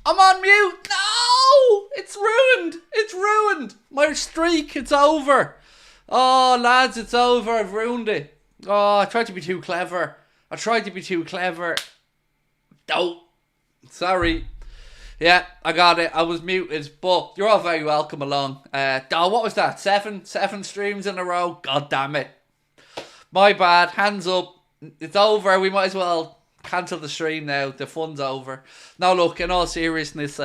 I'm on mute. No! It's ruined. It's ruined. My streak, it's over. Oh, lads, it's over. I've ruined it. Oh, I tried to be too clever. No. Sorry. Yeah, I got it. I was muted, but you're all very welcome along. What was that? Seven streams in a row? God damn it. My bad. Hands up. It's over. We might as well cancel the stream now. The fun's over. Now, look, in all seriousness,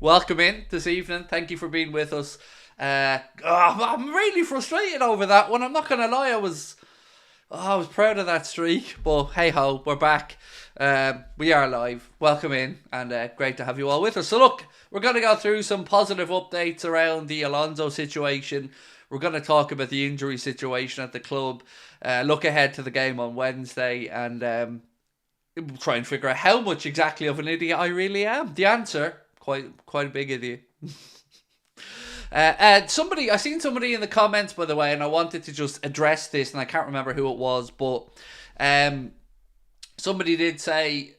welcome in this evening. Thank you for being with us. I'm really frustrated over that one. I'm not going to lie. I was proud of that streak. But hey ho, we're back. We are live. Welcome in, and great to have you all with us. So look, we're going to go through some positive updates around the Alonso situation. We're going to talk about the injury situation at the club, look ahead to the game on Wednesday, and try and figure out how much exactly of an idiot I really am. The answer, quite a big idiot. I seen somebody in the comments, by the way, and I wanted to just address this, and I can't remember who it was, but somebody did say,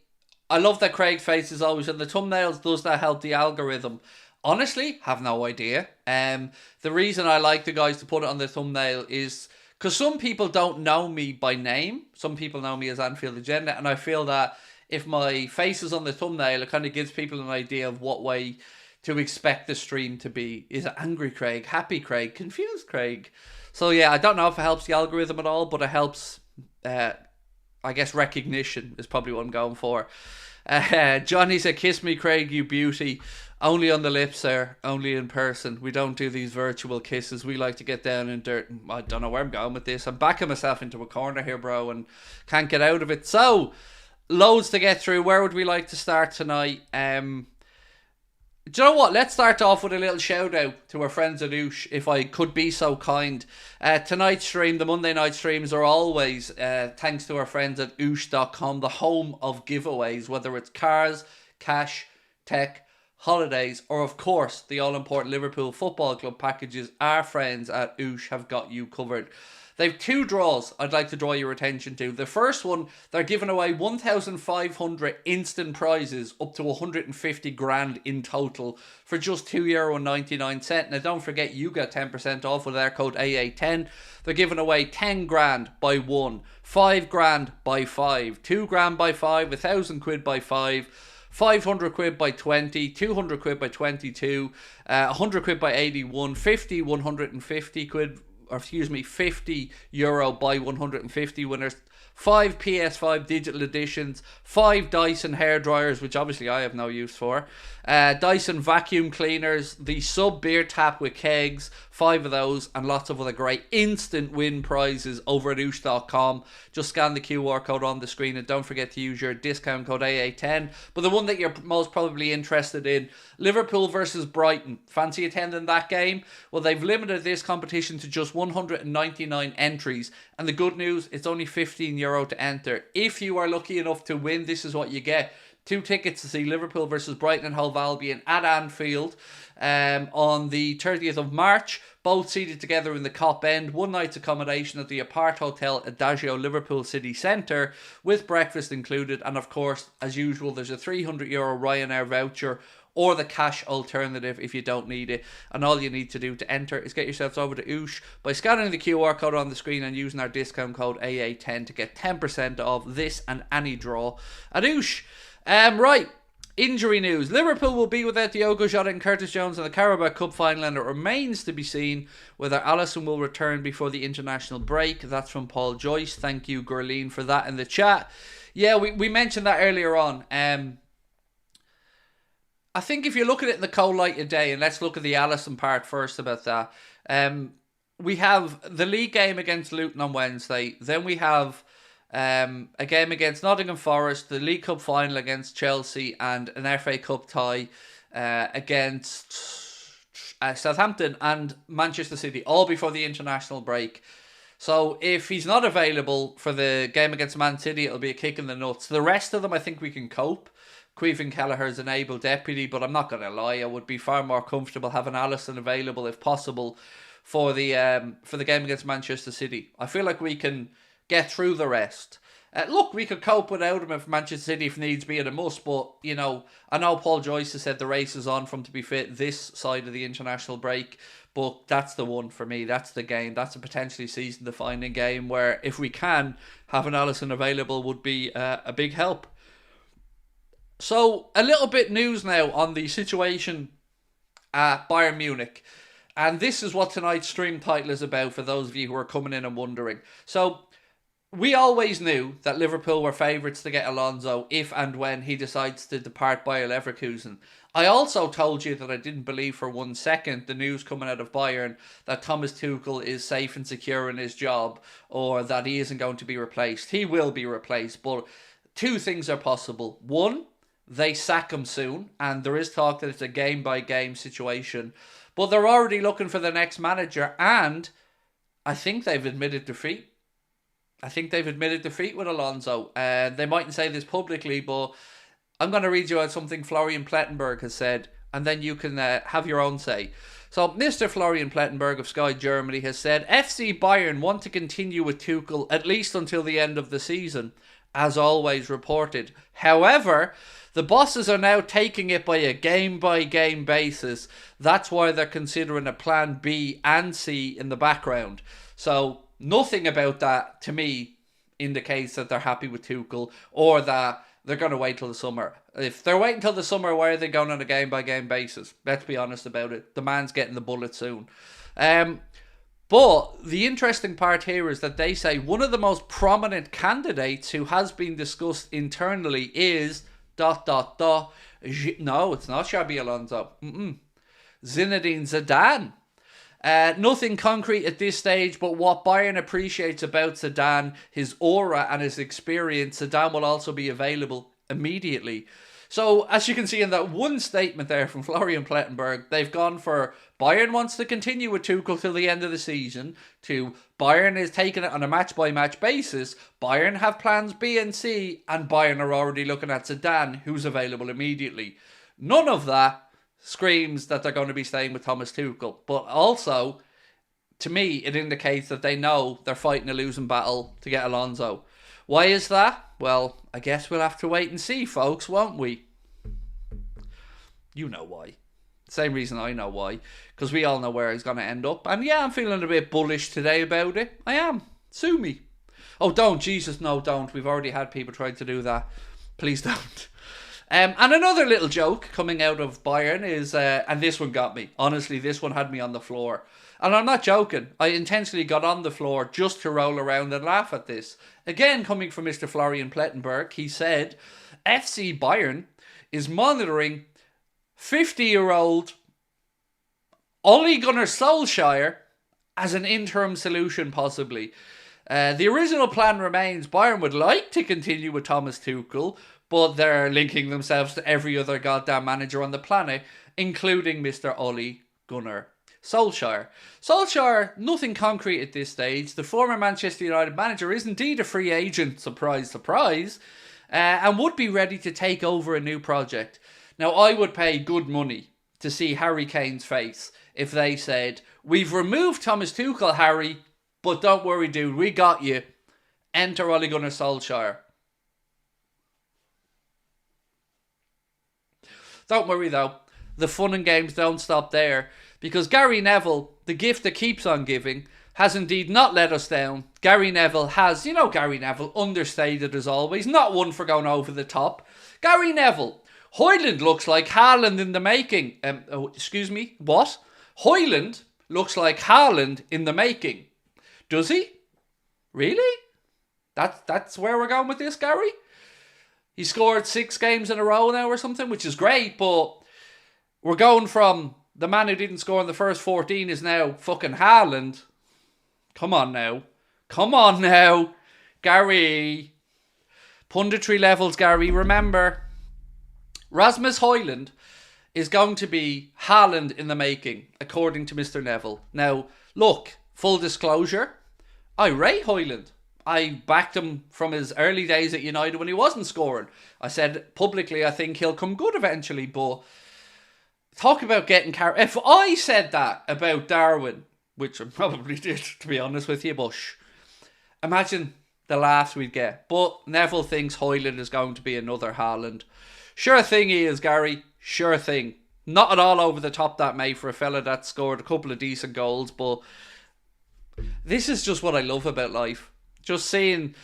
I love that Craig face is always in the thumbnails. Does that help the algorithm? Honestly, have no idea. The reason I like the guys to put it on the thumbnail is because some people don't know me by name. Some people know me as Anfield Agenda, and I feel that if my face is on the thumbnail, it kind of gives people an idea of what way to expect the stream to be. Is it angry Craig, happy Craig, confused Craig? So yeah, I don't know if it helps the algorithm at all, but it helps, I guess recognition is probably what I'm going for. Johnny said, kiss me Craig, you beauty. Only on the lips, sir. Only in person. We don't do these virtual kisses. We like to get down in dirt. I don't know where I'm going with this. I'm backing myself into a corner here, bro, and can't get out of it. So, loads to get through. Where would we like to start tonight? Do you know what? Let's start off with a little shout out to our friends at Oosh, if I could be so kind. Tonight's stream, the Monday night streams, are always thanks to our friends at Oosh.com, the home of giveaways, whether it's cars, cash, tech, holidays, or of course the all-important Liverpool Football Club packages. Our friends at Oosh have got you covered. They've two draws I'd like to draw your attention to. The first one, they're giving away 1,500 instant prizes up to 150 grand in total for just €2.99. Now don't forget, you get 10% off with their code AA10. They're giving away 10 grand by 1, 5 grand by 5, 2 grand by 5, 1,000 quid by 5, 500 quid by 20, 200 quid by 22, 100 quid by 81, 50, 150 quid, or excuse me, €50 by 150 winners, 5 PS5 digital editions, 5 Dyson hair dryers, which obviously I have no use for, Dyson vacuum cleaners, the sub beer tap with kegs, 5 of those, and lots of other great instant win prizes over at oosh.com. Just scan the QR code on the screen and don't forget to use your discount code AA10. But the one that you're most probably interested in, Liverpool versus Brighton. Fancy attending that game? Well, they've limited this competition to just 199 entries, and the good news, it's only €15 to enter. If you are lucky enough to win, this is what you get. 2 tickets to see Liverpool versus Brighton and Hove Albion at Anfield on the 30th of March. Both seated together in the Cop End. 1 night's accommodation at the Apart Hotel Adagio, Liverpool City Centre, with breakfast included. And of course, as usual, there's a €300 Ryanair voucher or the cash alternative if you don't need it. And all you need to do to enter is get yourselves over to Oosh by scanning the QR code on the screen and using our discount code AA10 to get 10% off this and any draw at Oosh. Right, injury news. Liverpool will be without Diogo Jota and Curtis Jones in the Carabao Cup final, and it remains to be seen whether Alisson will return before the international break. That's from Paul Joyce. Thank you, Gurleen, for that in the chat. Yeah, we mentioned that earlier on. I think if you look at it in the cold light of day, and let's look at the Alisson part first about that. We have the league game against Luton on Wednesday. Then we have a game against Nottingham Forest, the League Cup final against Chelsea, and an FA Cup tie against Southampton and Manchester City, all before the international break. So if he's not available for the game against Man City, it'll be a kick in the nuts. The rest of them, I think we can cope. Caoimhin Kelleher's an able deputy, but I'm not going to lie, I would be far more comfortable having Alisson available if possible for the game against Manchester City. I feel like we can get through the rest. Look, we could cope without him if Manchester City if needs be at a must, but, you know, I know Paul Joyce has said the race is on for him to be fit this side of the international break, but that's the one for me. That's the game. That's a potentially season-defining game where if we can have an Alisson available would be a big help. So, a little bit news now on the situation at Bayern Munich. And this is what tonight's stream title is about for those of you who are coming in and wondering. So, we always knew that Liverpool were favourites to get Alonso if and when he decides to depart Bayer Leverkusen. I also told you that I didn't believe for 1 second the news coming out of Bayern that Thomas Tuchel is safe and secure in his job or that he isn't going to be replaced. He will be replaced, but two things are possible. One, they sack him soon, and there is talk that it's a game-by-game situation. But they're already looking for the next manager, and I think they've admitted defeat. I think they've admitted defeat with Alonso. They mightn't say this publicly, but I'm going to read you out something Florian Plettenberg has said, and then you can have your own say. So, Mr. Florian Plettenberg of Sky Germany has said, FC Bayern want to continue with Tuchel at least until the end of the season, as always reported. However, the bosses are now taking it by a game-by-game basis. That's why they're considering a plan B and C in the background. So, nothing about that, to me, indicates that they're happy with Tuchel or that they're going to wait till the summer. If they're waiting till the summer, why are they going on a game-by-game basis? Let's be honest about it. The man's getting the bullet soon. But the interesting part here is that they say one of the most prominent candidates who has been discussed internally is... No, it's not Xabi Alonso. Zinedine Zidane. Nothing concrete at this stage, but what Bayern appreciates about Zidane, his aura and his experience, Zidane will also be available immediately. So, as you can see in that one statement there from Florian Plettenberg, they've gone for Bayern wants to continue with Tuchel till the end of the season, to Bayern is taking it on a match-by-match basis, Bayern have plans B and C, and Bayern are already looking at Zidane, who's available immediately. None of that screams that they're going to be staying with Thomas Tuchel, but also, to me, it indicates that they know they're fighting a losing battle to get Alonso. Why is that? Well, I guess we'll have to wait and see, folks, won't we? You know why. Same reason I know why. Because we all know where he's going to end up. And yeah, I'm feeling a bit bullish today about it. I am. Sue me. Oh, don't. Jesus, no, don't. We've already had people trying to do that. Please don't. And another little joke coming out of Bayern is, and this one got me. Honestly, this one had me on the floor. And I'm not joking. I intentionally got on the floor just to roll around and laugh at this. Again, coming from Mr. Florian Plettenberg, he said, FC Bayern is monitoring 50-year-old Ole Gunnar Solskjaer as an interim solution, possibly. The original plan remains Bayern would like to continue with Thomas Tuchel, but they're linking themselves to every other goddamn manager on the planet, including Mr. Ole Gunnar Solskjaer. Solskjaer, nothing concrete at this stage. The former Manchester United manager is indeed a free agent, surprise, surprise, and would be ready to take over a new project. Now, I would pay good money to see Harry Kane's face if they said, we've removed Thomas Tuchel, Harry, but don't worry, dude, we got you. Enter Ole Gunnar Solskjaer. Don't worry, though. The fun and games don't stop there. Because Gary Neville, the gift that keeps on giving, has indeed not let us down. Gary Neville has, you know Gary Neville, understated as always, not one for going over the top. Gary Neville, Haaland looks like Haaland in the making. Excuse me, what? Haaland looks like Haaland in the making. Does he? Really? That's where we're going with this, Gary? He scored 6 games in a row now or something, which is great, but we're going from... the man who didn't score in the first 14 is now fucking Haaland. Come on now. Come on now. Gary. Punditry levels, Gary. Remember, Rasmus Højlund is going to be Haaland in the making, according to Mr. Neville. Now, look, full disclosure, I rate Højlund. I backed him from his early days at United when he wasn't scoring. I said publicly I think he'll come good eventually, but... talk about getting carried. If I said that about Darwin, which I probably did, to be honest with you, Bush, imagine the laughs we'd get. But Neville thinks Haaland is going to be another Haaland. Sure thing he is, Gary. Sure thing. Not at all over the top, that mate, for a fella that scored a couple of decent goals, but this is just what I love about life. Just seeing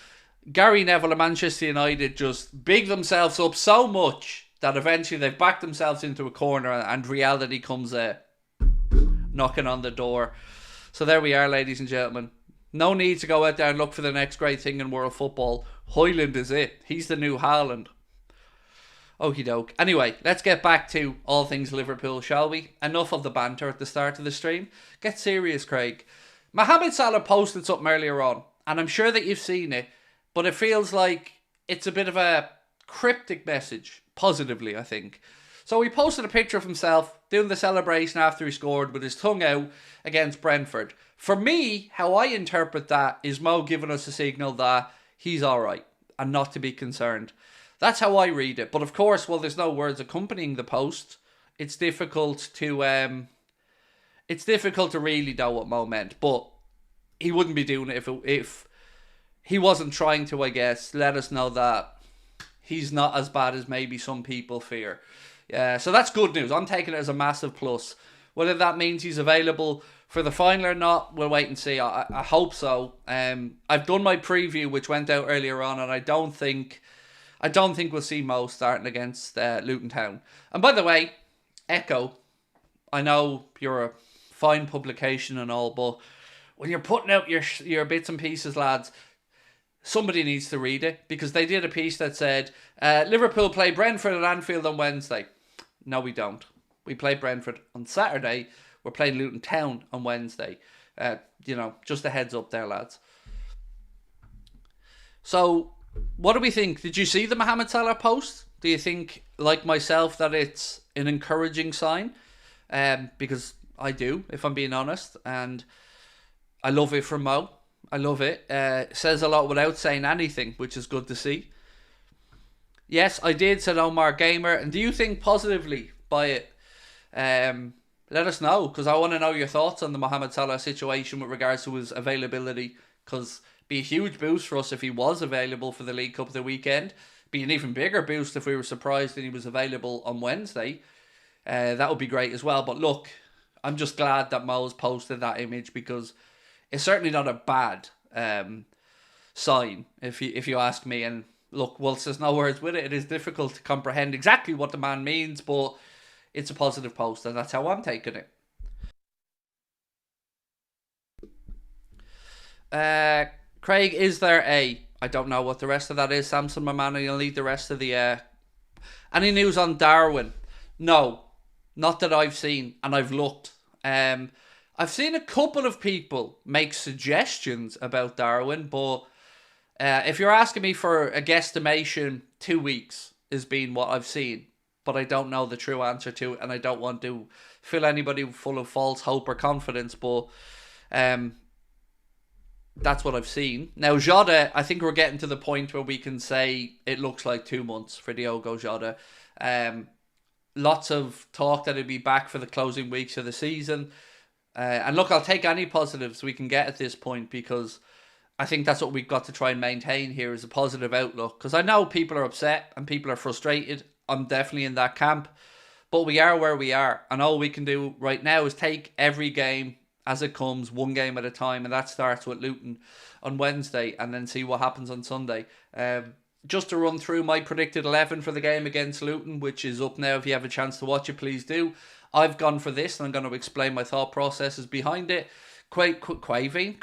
Gary Neville and Manchester United just big themselves up so much that eventually they've backed themselves into a corner and reality comes knocking on the door. So there we are, ladies and gentlemen. No need to go out there and look for the next great thing in world football. Haaland is it. He's the new Haaland. Okie doke. Anyway, let's get back to all things Liverpool, shall we? Enough of the banter at the start of the stream. Get serious, Craig. Mohamed Salah posted something earlier on, and I'm sure that you've seen it, but it feels like it's a bit of a cryptic message, positively, I think. So he posted a picture of himself doing the celebration after he scored with his tongue out against Brentford. For me, how I interpret that is Mo giving us a signal that he's alright and not to be concerned. That's how I read it. But of course, well, there's no words accompanying the post. It's difficult to really know what Mo meant. But he wouldn't be doing it if he wasn't trying to, I guess, let us know that he's not as bad as maybe some people fear. Yeah, so that's good news. I'm taking it as a massive plus. Whether that means he's available for the final or not, we'll wait and see. I hope so. I've done my preview, which went out earlier on, and I don't think we'll see Mo starting against Luton Town. And by the way, Echo, I know you're a fine publication and all, but when you're putting out your bits and pieces, lads, somebody needs to read it, because they did a piece that said Liverpool play Brentford at Anfield on Wednesday. No, we don't. We play Brentford on Saturday. We're playing Luton Town on Wednesday. Just a heads up there, lads. So, what do we think? Did you see the Mohamed Salah post? Do you think, like myself, that it's an encouraging sign? Because I do, if I'm being honest. And I love it from Mo. I love it. It says a lot without saying anything, which is good to see. Yes, I did, said Omar Gamer. And do you think positively by it? Let us know, because I want to know your thoughts on the Mohamed Salah situation with regards to his availability, because it'd be a huge boost for us if he was available for the League Cup of the weekend. Be an even bigger boost if we were surprised that he was available on Wednesday. That would be great as well. But look, I'm just glad that Mo's posted that image, because it's certainly not a bad sign, if you ask me. And look, whilst there's no words with it, it is difficult to comprehend exactly what the man means, but it's a positive post, and that's how I'm taking it. Craig, is there I don't know what the rest of that is. Samson, my man, you'll need the rest of the... Any news on Darwin? No, not that I've seen, and I've looked. I've seen a couple of people make suggestions about Darwin, but if you're asking me for a guesstimation, 2 weeks has been what I've seen. But I don't know the true answer to it, and I don't want to fill anybody full of false hope or confidence, but that's what I've seen. Now, Jota, I think we're getting to the point where we can say it looks like 2 months for Diogo Jota. Lots of talk that he'll be back for the closing weeks of the season. And look, I'll take any positives we can get at this point, because I think that's what we've got to try and maintain here, is a positive outlook. Because I know people are upset and people are frustrated. I'm definitely in that camp. But we are where we are. And all we can do right now is take every game as it comes, one game at a time. And that starts with Luton on Wednesday, and then see what happens on Sunday. Just to run through my predicted 11 for the game against Luton, which is up now. If you have a chance to watch it, please do. I've gone for this, and I'm going to explain my thought processes behind it. Quaving,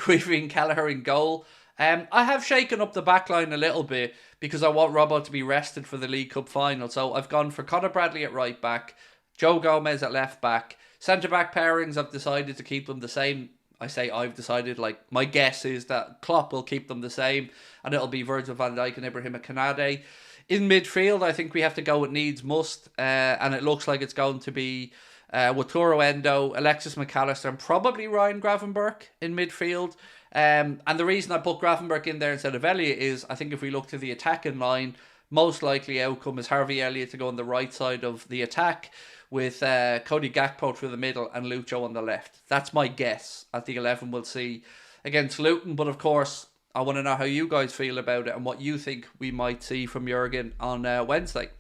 Kelleher in goal. I have shaken up the back line a little bit, because I want Robbo to be rested for the League Cup final. So I've gone for Conor Bradley at right back, Joe Gomez at left back. Centre back pairings, I've decided to keep them the same. I say I've decided, like, my guess is that Klopp will keep them the same, and it'll be Virgil van Dijk and Ibrahima Konate. In midfield, I think we have to go with needs must, and it looks like it's going to be Wataru Endo, Alexis McAllister, and probably Ryan Gravenberch in midfield. And the reason I put Gravenberch in there instead of Elliott is, I think if we look to the attacking line, most likely outcome is Harvey Elliott to go on the right side of the attack, with Cody Gakpo through the middle and Lucho on the left. That's my guess at the 11 we'll see against Luton. But of course, I want to know how you guys feel about it and what you think we might see from Jurgen on Wednesday.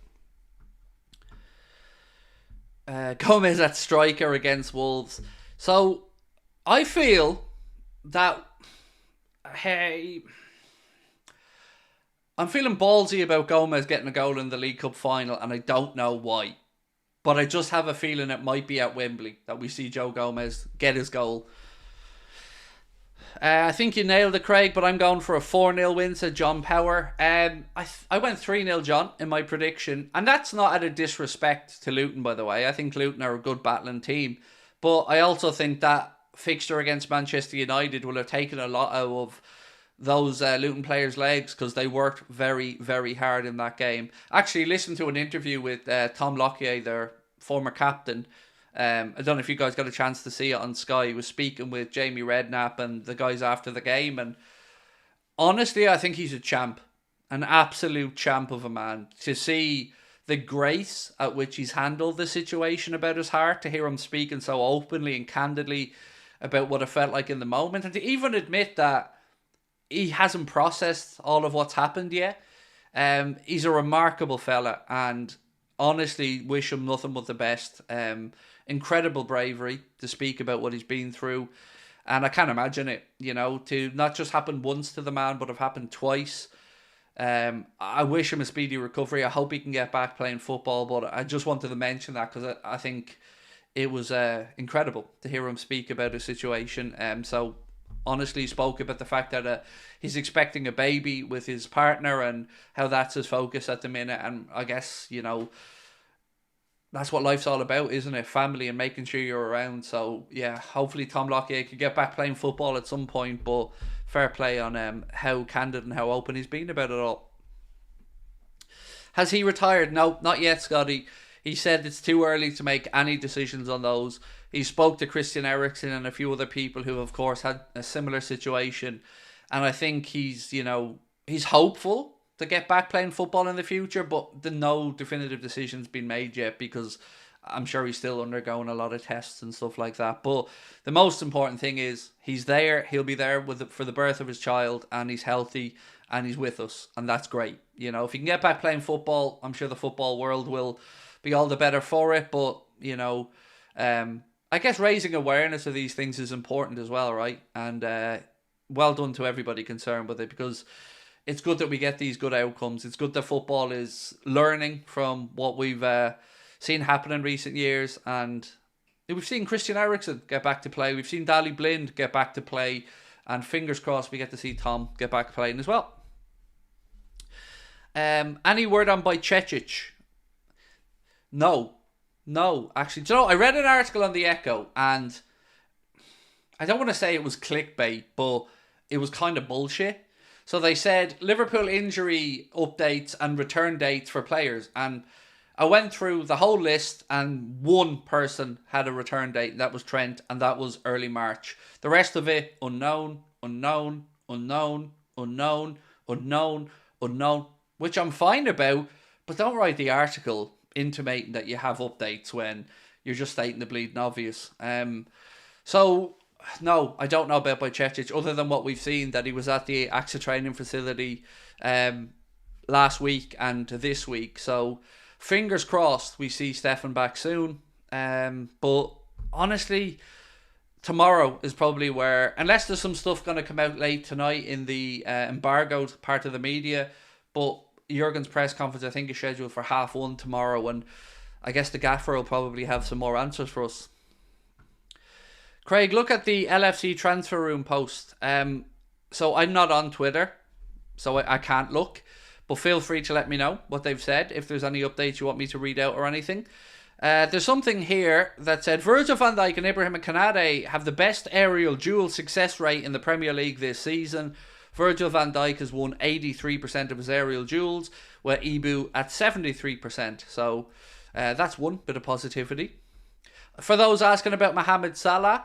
Gomez at striker against Wolves. So I feel that I'm feeling ballsy about Gomez getting a goal in the League Cup final, and I don't know why. But I just have a feeling it might be at Wembley that we see Joe Gomez get his goal. I think you nailed it, Craig, but I'm going for a 4-0 win, said John Power. I went 3-0, John, in my prediction. And that's not out of disrespect to Luton, by the way. I think Luton are a good battling team. But I also think that fixture against Manchester United will have taken a lot out of those Luton players' legs, because they worked very, very hard in that game. Actually, listen to an interview with Tom Lockyer, their former captain. I don't know if you guys got a chance to see it on Sky. He was speaking with Jamie Redknapp and the guys after the game. And honestly, I think he's a champ. An absolute champ of a man. To see the grace at which he's handled the situation about his heart, to hear him speaking so openly and candidly about what it felt like in the moment, and to even admit that he hasn't processed all of what's happened yet. He's a remarkable fella, and honestly wish him nothing but the best. Incredible bravery to speak about what he's been through, and I can't imagine it, to not just happen once to the man, but have happened twice. I wish him a speedy recovery. I hope he can get back playing football, but I just wanted to mention that because I think it was incredible to hear him speak about his situation. So honestly spoke about the fact that he's expecting a baby with his partner and how that's his focus at the minute. And I guess, that's what life's all about, isn't it? Family and making sure you're around. So yeah, hopefully Tom Lockyer could get back playing football at some point, but fair play on how candid and how open he's been about it all. Has he retired? No, not yet, Scotty. He said it's too early to make any decisions on those. He spoke to Christian Eriksen and a few other people who, of course, had a similar situation. And I think he's hopeful to get back playing football in the future, but no definitive decision's been made yet, because I'm sure he's still undergoing a lot of tests and stuff like that. But the most important thing is he's there. He'll be there for the birth of his child, and he's healthy and he's with us. And that's great. If he can get back playing football, I'm sure the football world will be all the better for it. But, I guess raising awareness of these things is important as well, right? And well done to everybody concerned with it, because it's good that we get these good outcomes. It's good that football is learning from what we've seen happen in recent years. And we've seen Christian Eriksen get back to play. We've seen Daley Blind get back to play. And fingers crossed we get to see Tom get back playing as well. Any word on Bajcetic? No, actually. Do you know, I read an article on The Echo, and I don't want to say it was clickbait, but it was kind of bullshit. So they said Liverpool injury updates and return dates for players. And I went through the whole list, and one person had a return date, and that was Trent, and that was early March. The rest of it, unknown, which I'm fine about, but don't write the article intimating that you have updates when you're just stating the bleeding obvious. So no, I don't know about Bajcetic, other than what we've seen, that he was at the AXA training facility last week and this week. So fingers crossed we see Stefan back soon. But honestly, tomorrow is probably where, unless there's some stuff going to come out late tonight in the embargoed part of the media, but Jurgen's press conference, I think, is scheduled for 1:30 tomorrow, and I guess the gaffer will probably have some more answers for us. Craig, look at the LFC transfer room post. So I'm not on Twitter, so I can't look, but feel free to let me know what they've said, if there's any updates you want me to read out or anything. There's something here that said Virgil van Dijk and Ibrahim Konate have the best aerial duel success rate in the Premier League this season. Virgil van Dijk has won 83% of his aerial duels, where Ibu at 73%. So that's one bit of positivity. For those asking about Mohamed Salah,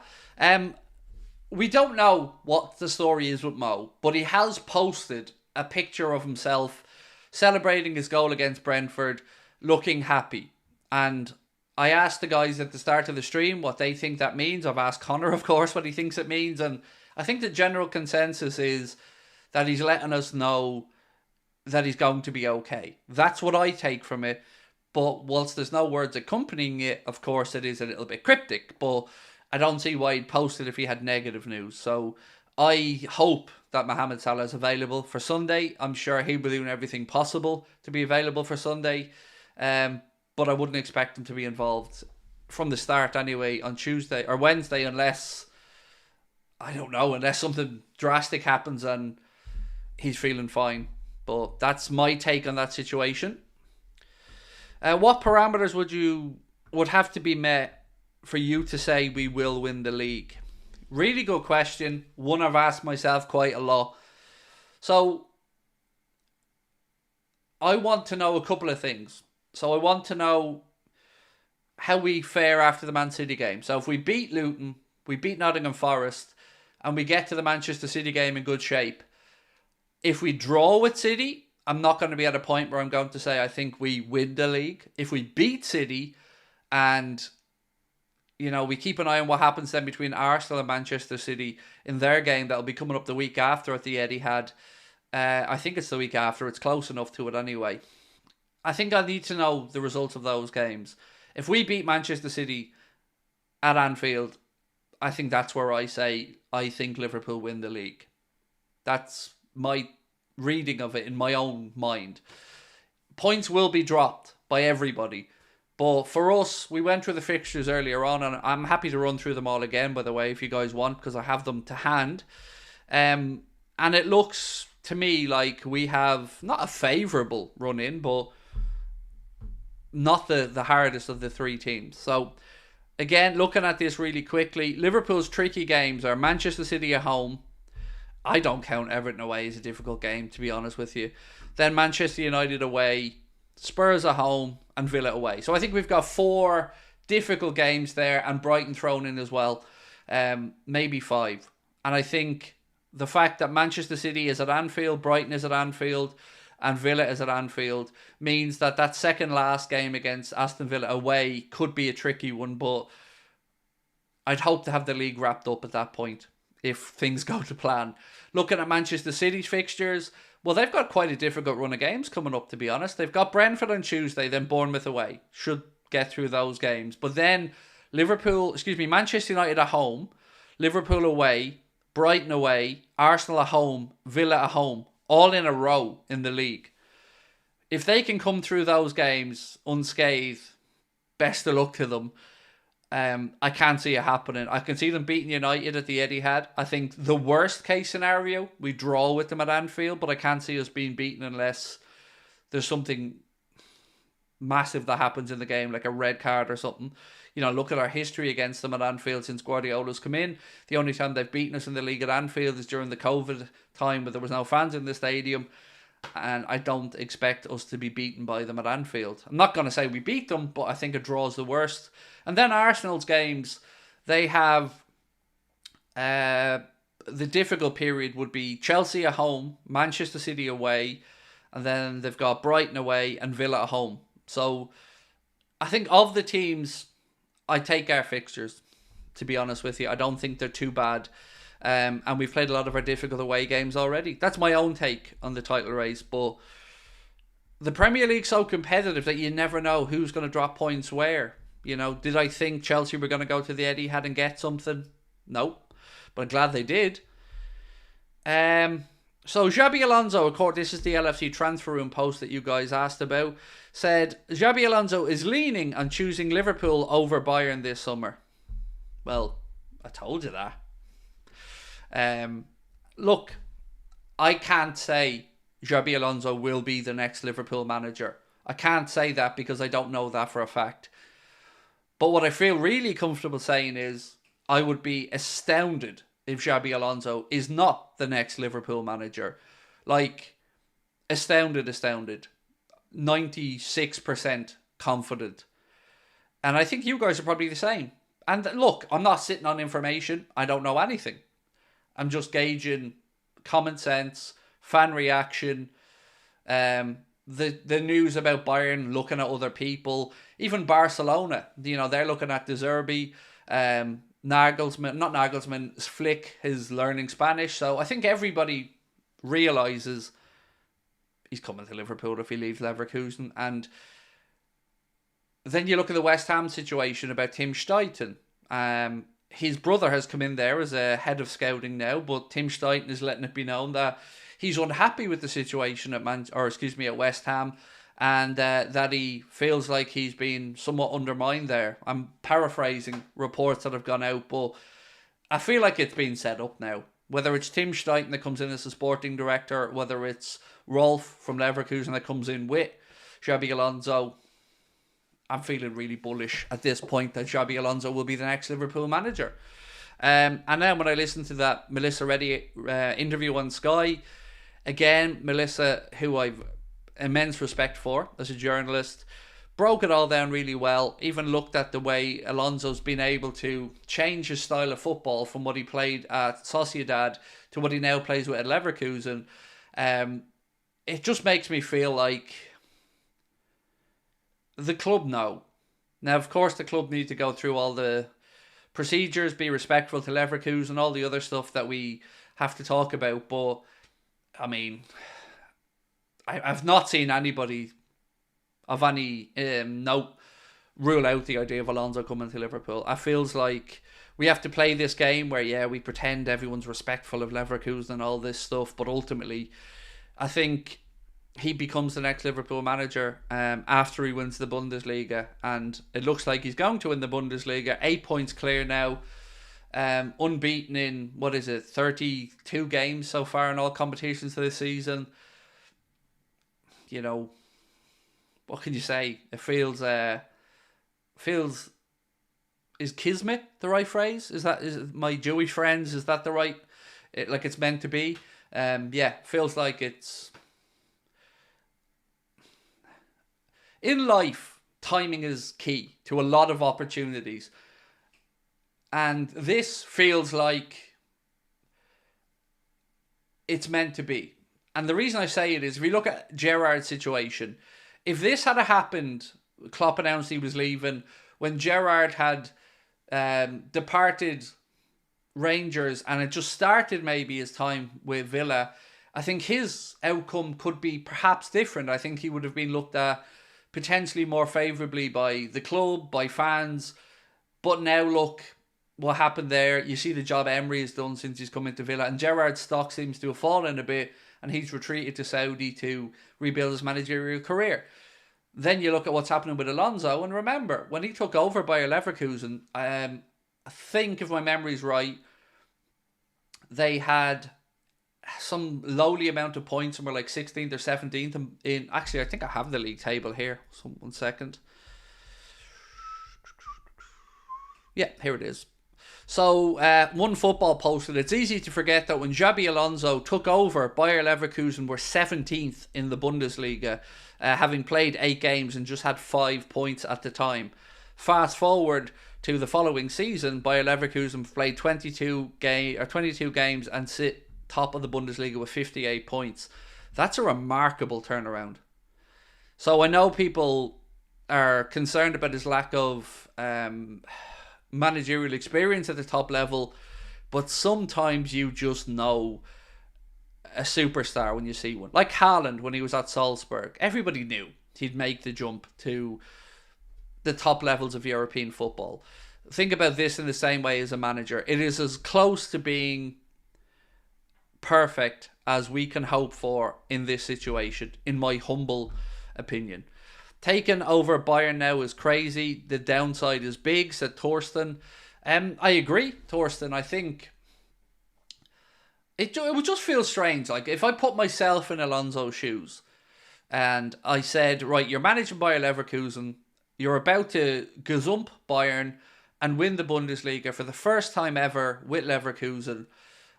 we don't know what the story is with Mo, but he has posted a picture of himself celebrating his goal against Brentford, looking happy. And I asked the guys at the start of the stream what they think that means. I've asked Connor, of course, what he thinks it means. And I think the general consensus is that he's letting us know that he's going to be okay. That's what I take from it. But whilst there's no words accompanying it, of course it is a little bit cryptic. But I don't see why he'd post it if he had negative news. So I hope that Mohamed Salah is available for Sunday. I'm sure he'll be doing everything possible to be available for Sunday. But I wouldn't expect him to be involved from the start anyway on Tuesday or Wednesday unless, I don't know, unless something drastic happens and he's feeling fine. But that's my take on that situation. What parameters would have to be met for you to say we will win the league? Really good question. One I've asked myself quite a lot. So I want to know a couple of things. So I want to know how we fare after the Man City game. So if we beat Luton, we beat Nottingham Forest, and we get to the Manchester City game in good shape. If we draw with City, I'm not going to be at a point where I'm going to say I think we win the league. If we beat City and, we keep an eye on what happens then between Arsenal and Manchester City in their game that'll be coming up the week after at the Etihad. I think it's the week after. It's close enough to it anyway. I think I need to know the results of those games. If we beat Manchester City at Anfield, I think that's where I say I think Liverpool win the league. That's my reading of it in my own mind. Points will be dropped by everybody. But for us, we went through the fixtures earlier on, and I'm happy to run through them all again, by the way, if you guys want, because I have them to hand. And it looks to me like we have not a favourable run in, but not the hardest of the three teams. So again, looking at this really quickly, Liverpool's tricky games are Manchester City at home. I don't count Everton away as a difficult game, to be honest with you. Then Manchester United away, Spurs at home, and Villa away. So I think we've got 4 difficult games there, and Brighton thrown in as well. Maybe 5. And I think the fact that Manchester City is at Anfield, Brighton is at Anfield, and Villa is at Anfield means that second last game against Aston Villa away could be a tricky one, but I'd hope to have the league wrapped up at that point if things go to plan. Looking at Manchester City's fixtures, well, they've got quite a difficult run of games coming up, to be honest. They've got Brentford on Tuesday, then Bournemouth away. Should get through those games. But then Manchester United at home, Liverpool away, Brighton away, Arsenal at home, Villa at home, all in a row in the league. If they can come through those games unscathed, best of luck to them. I can't see it happening. I can see them beating United at the Etihad. I think the worst case scenario, we draw with them at Anfield, but I can't see us being beaten unless there's something massive that happens in the game, like a red card or something. Look at our history against them at Anfield since Guardiola's come in. The only time they've beaten us in the league at Anfield is during the COVID time where there was no fans in the stadium. And I don't expect us to be beaten by them at Anfield. I'm not going to say we beat them, but I think a draw is the worst. And then Arsenal's games, they have the difficult period would be Chelsea at home, Manchester City away, and then they've got Brighton away and Villa at home. So I think of the teams, I take our fixtures, to be honest with you. I don't think they're too bad. And we've played a lot of our difficult away games already. That's my own take on the title race. But the Premier League's so competitive that you never know who's going to drop points where. Did I think Chelsea were going to go to the Etihad and get something? No. But I'm glad they did. So Xabi Alonso, of course, this is the LFC transfer room post that you guys asked about, said Xabi Alonso is leaning on choosing Liverpool over Bayern this summer. Well, I told you that. Look, I can't say Xabi Alonso will be the next Liverpool manager. I can't say that because I don't know that for a fact. But what I feel really comfortable saying is I would be astounded if Xabi Alonso is not the next Liverpool manager. Like, astounded. 96% confident. And I think you guys are probably the same. And look, I'm not sitting on information. I don't know anything. I'm just gauging common sense, fan reaction, the news about Bayern looking at other people, even Barcelona. They're looking at De Zerbi, Flick is learning Spanish. So I think everybody realises he's coming to Liverpool if he leaves Leverkusen. And then you look at the West Ham situation about Tim Steiten. His brother has come in there as a head of scouting now, but Tim Steiten is letting it be known that he's unhappy with the situation at West Ham, and that he feels like he's been somewhat undermined there. I'm paraphrasing reports that have gone out, but I feel like it's been set up now. Whether it's Tim Steiten that comes in as a sporting director, whether it's Rolf from Leverkusen that comes in with Xabi Alonso, I'm feeling really bullish at this point that Xabi Alonso will be the next Liverpool manager. And then when I listened to that Melissa Reddy interview on Sky, again, Melissa, who I've immense respect for as a journalist, broke it all down really well. Even looked at the way Alonso's been able to change his style of football from what he played at Sociedad to what he now plays with at Leverkusen. It just makes me feel like the club know. Now, of course, the club need to go through all the procedures, be respectful to Leverkusen, all the other stuff that we have to talk about. But, I mean, I've not seen anybody of any note rule out the idea of Alonso coming to Liverpool. I feels like we have to play this game where, yeah, we pretend everyone's respectful of Leverkusen and all this stuff, but ultimately, I think he becomes the next Liverpool manager after he wins the Bundesliga, and it looks like he's going to win the Bundesliga. 8 points clear now, unbeaten in 32 games so far in all competitions this season. You know, what can you say? It feels is kismet the right phrase? Is my Jewish friends? Is that the right? Like it's meant to be? Yeah, feels like it's. In life, timing is key to a lot of opportunities. And this feels like it's meant to be. And the reason I say it is, if we look at Gerrard's situation, if this had happened, Klopp announced he was leaving, when Gerrard had departed Rangers and it just started maybe his time with Villa, I think his outcome could be perhaps different. I think he would have been looked at potentially more favourably by the club, by fans. But now look what happened there. You see the job Emery has done since he's come into Villa, and Gerrard's stock seems to have fallen a bit, and he's retreated to Saudi to rebuild his managerial career. Then you look at what's happening with Alonso, and remember, when he took over Bayer Leverkusen, I think, if my memory's right, they had some lowly amount of points and were like 16th or 17th in actually, I think I have the league table here. So 1 second. Yeah, here it is. So, One Football posted, it's easy to forget that when Xabi Alonso took over, Bayer Leverkusen were 17th in the Bundesliga, having played 8 games and just had 5 points at the time. Fast forward to the following season, Bayer Leverkusen played 22 games and sit top of the Bundesliga with 58 points. That's a remarkable turnaround. So I know people are concerned about his lack of managerial experience at the top level, but sometimes you just know a superstar when you see one. Like Haaland when he was at Salzburg. Everybody knew he'd make the jump to the top levels of European football. Think about this in the same way as a manager. It is as close to being perfect as we can hope for in this situation, in my humble opinion. Taking over Bayern now is crazy. The downside is big, said Torsten. I agree, Torsten. I think it would just feel strange. Like if I put myself in Alonso's shoes and I said, right, you're managing Bayer Leverkusen, you're about to gazump Bayern and win the Bundesliga for the first time ever with Leverkusen,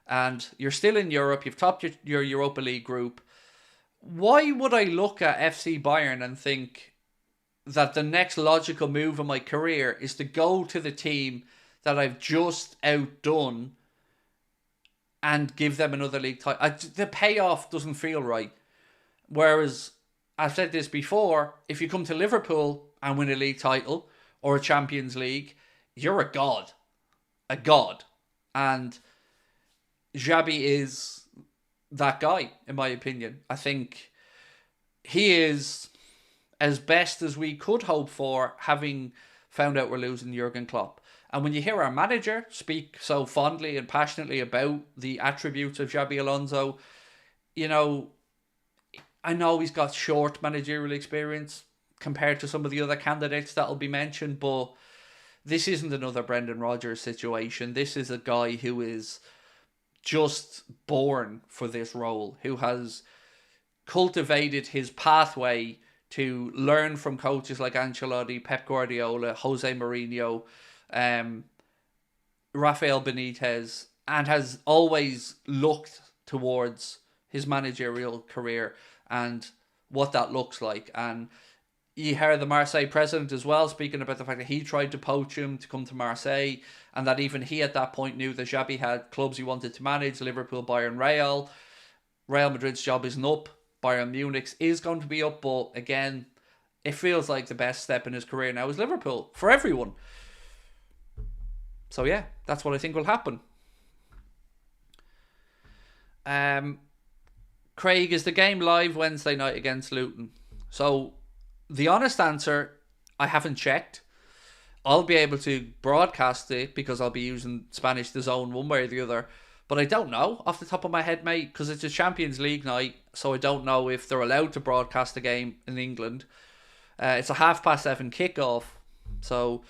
and you're still in Europe, you've topped your Europa League group, why would I look at FC Bayern and think that the next logical move in my career is to go to the team that I've just outdone and give them another league title? The payoff doesn't feel right. Whereas, I've said this before, if you come to Liverpool and win a league title or a Champions League, you're a god. And Xabi is that guy, in my opinion. I think he is as best as we could hope for, having found out we're losing Jurgen Klopp. And when you hear our manager speak so fondly and passionately about the attributes of Xabi Alonso, you know, I know he's got short managerial experience compared to some of the other candidates that'll be mentioned, but this isn't another Brendan Rodgers situation. This is a guy who is just born for this role, who has cultivated his pathway to learn from coaches like Ancelotti, Pep Guardiola, Jose Mourinho, Rafael Benitez, and has always looked towards his managerial career and what that looks like. And you heard the Marseille president as well speaking about the fact that he tried to poach him to come to Marseille, and that even he at that point knew that Xabi had clubs he wanted to manage: Liverpool, Bayern, Real. Real Madrid's job isn't up. Bayern Munich's is going to be up, but again, it feels like the best step in his career now is Liverpool for everyone. So yeah, that's what I think will happen. Craig, is the game live Wednesday night against Luton? So the honest answer, I haven't checked. I'll be able to broadcast it because I'll be using Spanish DAZN one way or the other. But I don't know off the top of my head, mate, because it's a Champions League night, so I don't know if they're allowed to broadcast the game in England. It's a 7:30 kickoff, so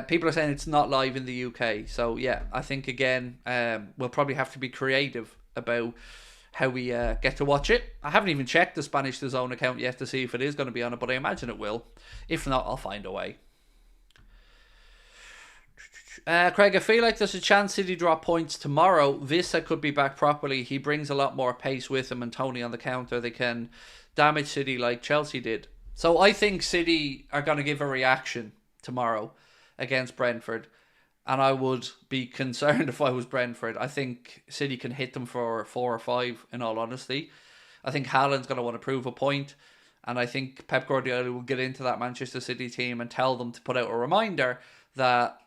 people are saying it's not live in the UK. So yeah, I think again we'll probably have to be creative about how we get to watch it. I haven't even checked the Spanish DAZN account yet to see if it is going to be on it, but I imagine it will. If not, I'll find a way. Craig, I feel like there's a chance City drop points tomorrow. Vissa could be back properly. He brings a lot more pace with him, and Tony on the counter. They can damage City like Chelsea did. So I think City are going to give a reaction tomorrow against Brentford. And I would be concerned if I was Brentford. I think City can hit them for 4 or 5, in all honesty. I think Haaland's going to want to prove a point. And I think Pep Guardiola will get into that Manchester City team and tell them to put out a reminder that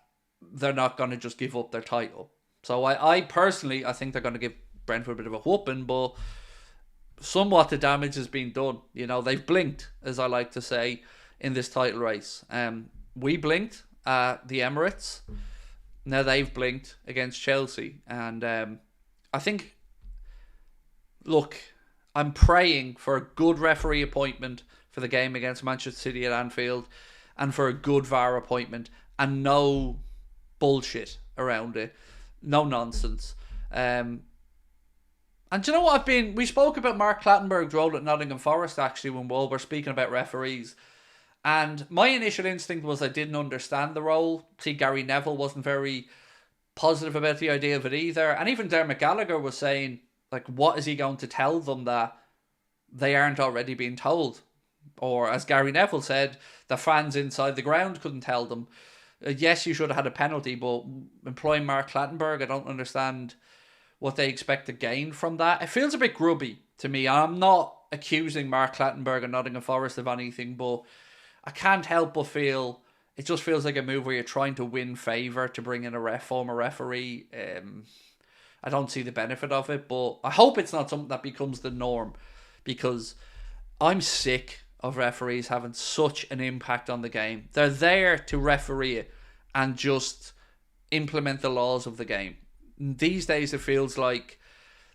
they're not going to just give up their title. So I personally, I think they're going to give Brentford a bit of a whooping, but somewhat the damage has been done. You know, they've blinked, as I like to say, in this title race. We blinked at the Emirates. Now they've blinked against Chelsea. And I think, look, I'm praying for a good referee appointment for the game against Manchester City at Anfield, and for a good VAR appointment, and no bullshit around it, no nonsense. And do you know what we spoke about Mark Clattenburg's role at Nottingham Forest actually when we were speaking about referees, and my initial instinct was I didn't understand the role. See, Gary Neville wasn't very positive about the idea of it either, and even Dermot Gallagher was saying, like, what is he going to tell them that they aren't already being told? Or as Gary Neville said, the fans inside the ground couldn't tell them. Yes, you should have had a penalty, but employing Mark Clattenburg, I don't understand what they expect to gain from that. It feels a bit grubby to me. I'm not accusing Mark Clattenburg and Nottingham Forest of anything, but I can't help but feel it just feels like a move where you're trying to win favour to bring in a former referee. I don't see the benefit of it, but I hope it's not something that becomes the norm, because I'm sick of referees having such an impact on the game. They're there to referee it and just implement the laws of the game. These days it feels like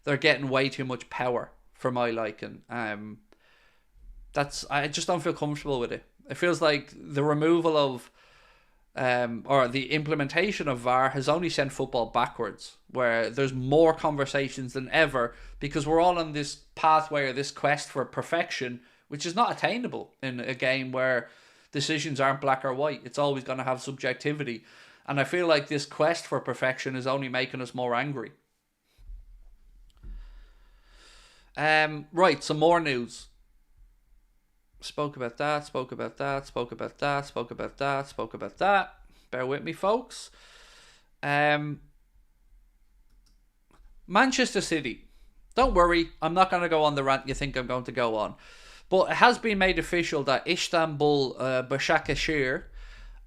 they're getting way too much power for my liking. I just don't feel comfortable with it. It feels like the removal of or the implementation of VAR has only sent football backwards, where there's more conversations than ever because we're all on this pathway or this quest for perfection, which is not attainable in a game where decisions aren't black or white. It's always going to have subjectivity. And I feel like this quest for perfection is only making us more angry. Right, some more news. Spoke about that. Bear with me, folks. Manchester City. Don't worry, I'm not going to go on the rant you think I'm going to go on. But it has been made official that Istanbul Başakşehir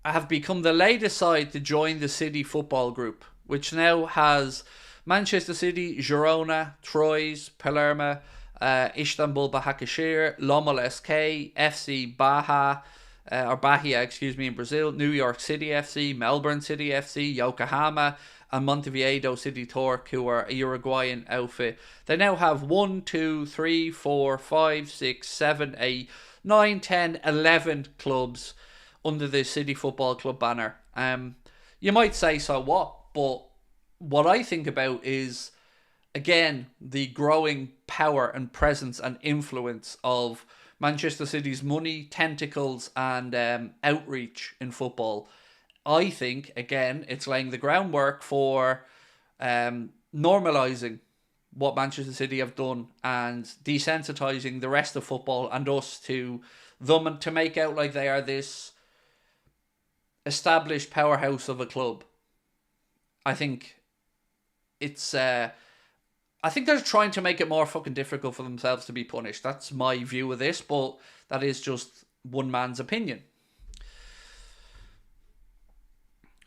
have become the latest side to join the City Football Group, which now has Manchester City, Girona, Troyes, Palermo, Istanbul Başakşehir, Lommel SK, FC Baja, or Bahia, excuse me, in Brazil, New York City FC, Melbourne City FC, Yokohama, and Montevideo City Torque, who are a Uruguayan outfit. They now have 1, 2, 3, 4, 5, 6, 7, 8, 9, 10, 11 clubs under the City Football Club banner. You might say, so what? But what I think about is, again, the growing power and presence and influence of Manchester City's money, tentacles, and outreach in football. I think, again, it's laying the groundwork for normalising what Manchester City have done and desensitising the rest of football and us to them, and to make out like they are this established powerhouse of a club. I think it's... I think they're trying to make it more fucking difficult for themselves to be punished. That's my view of this, but that is just one man's opinion.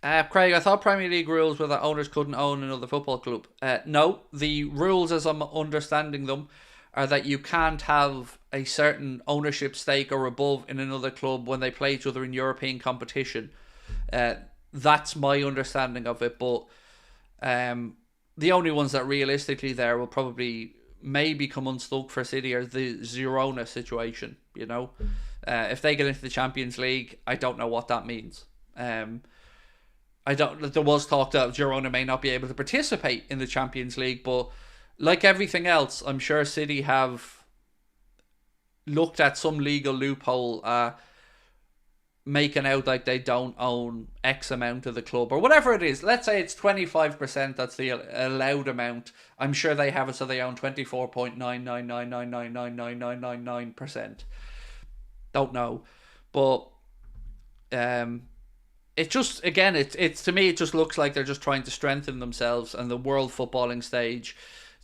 Craig, I thought Premier League rules were that owners couldn't own another football club. No, the rules as I'm understanding them are that you can't have a certain ownership stake or above in another club when they play each other in European competition. That's my understanding of it, but the only ones that realistically there will probably maybe come unstuck for City are the Girona situation, you know. If they get into the Champions League, I don't know what that means. There was talk that Girona may not be able to participate in the Champions League, but like everything else, I'm sure City have looked at some legal loophole, making out like they don't own X amount of the club or whatever it is. Let's say it's 25%, that's the allowed amount. I'm sure they have it so they own 24.99999999999%. Don't know. But it just, again, it's to me, it just looks like they're just trying to strengthen themselves and the world footballing stage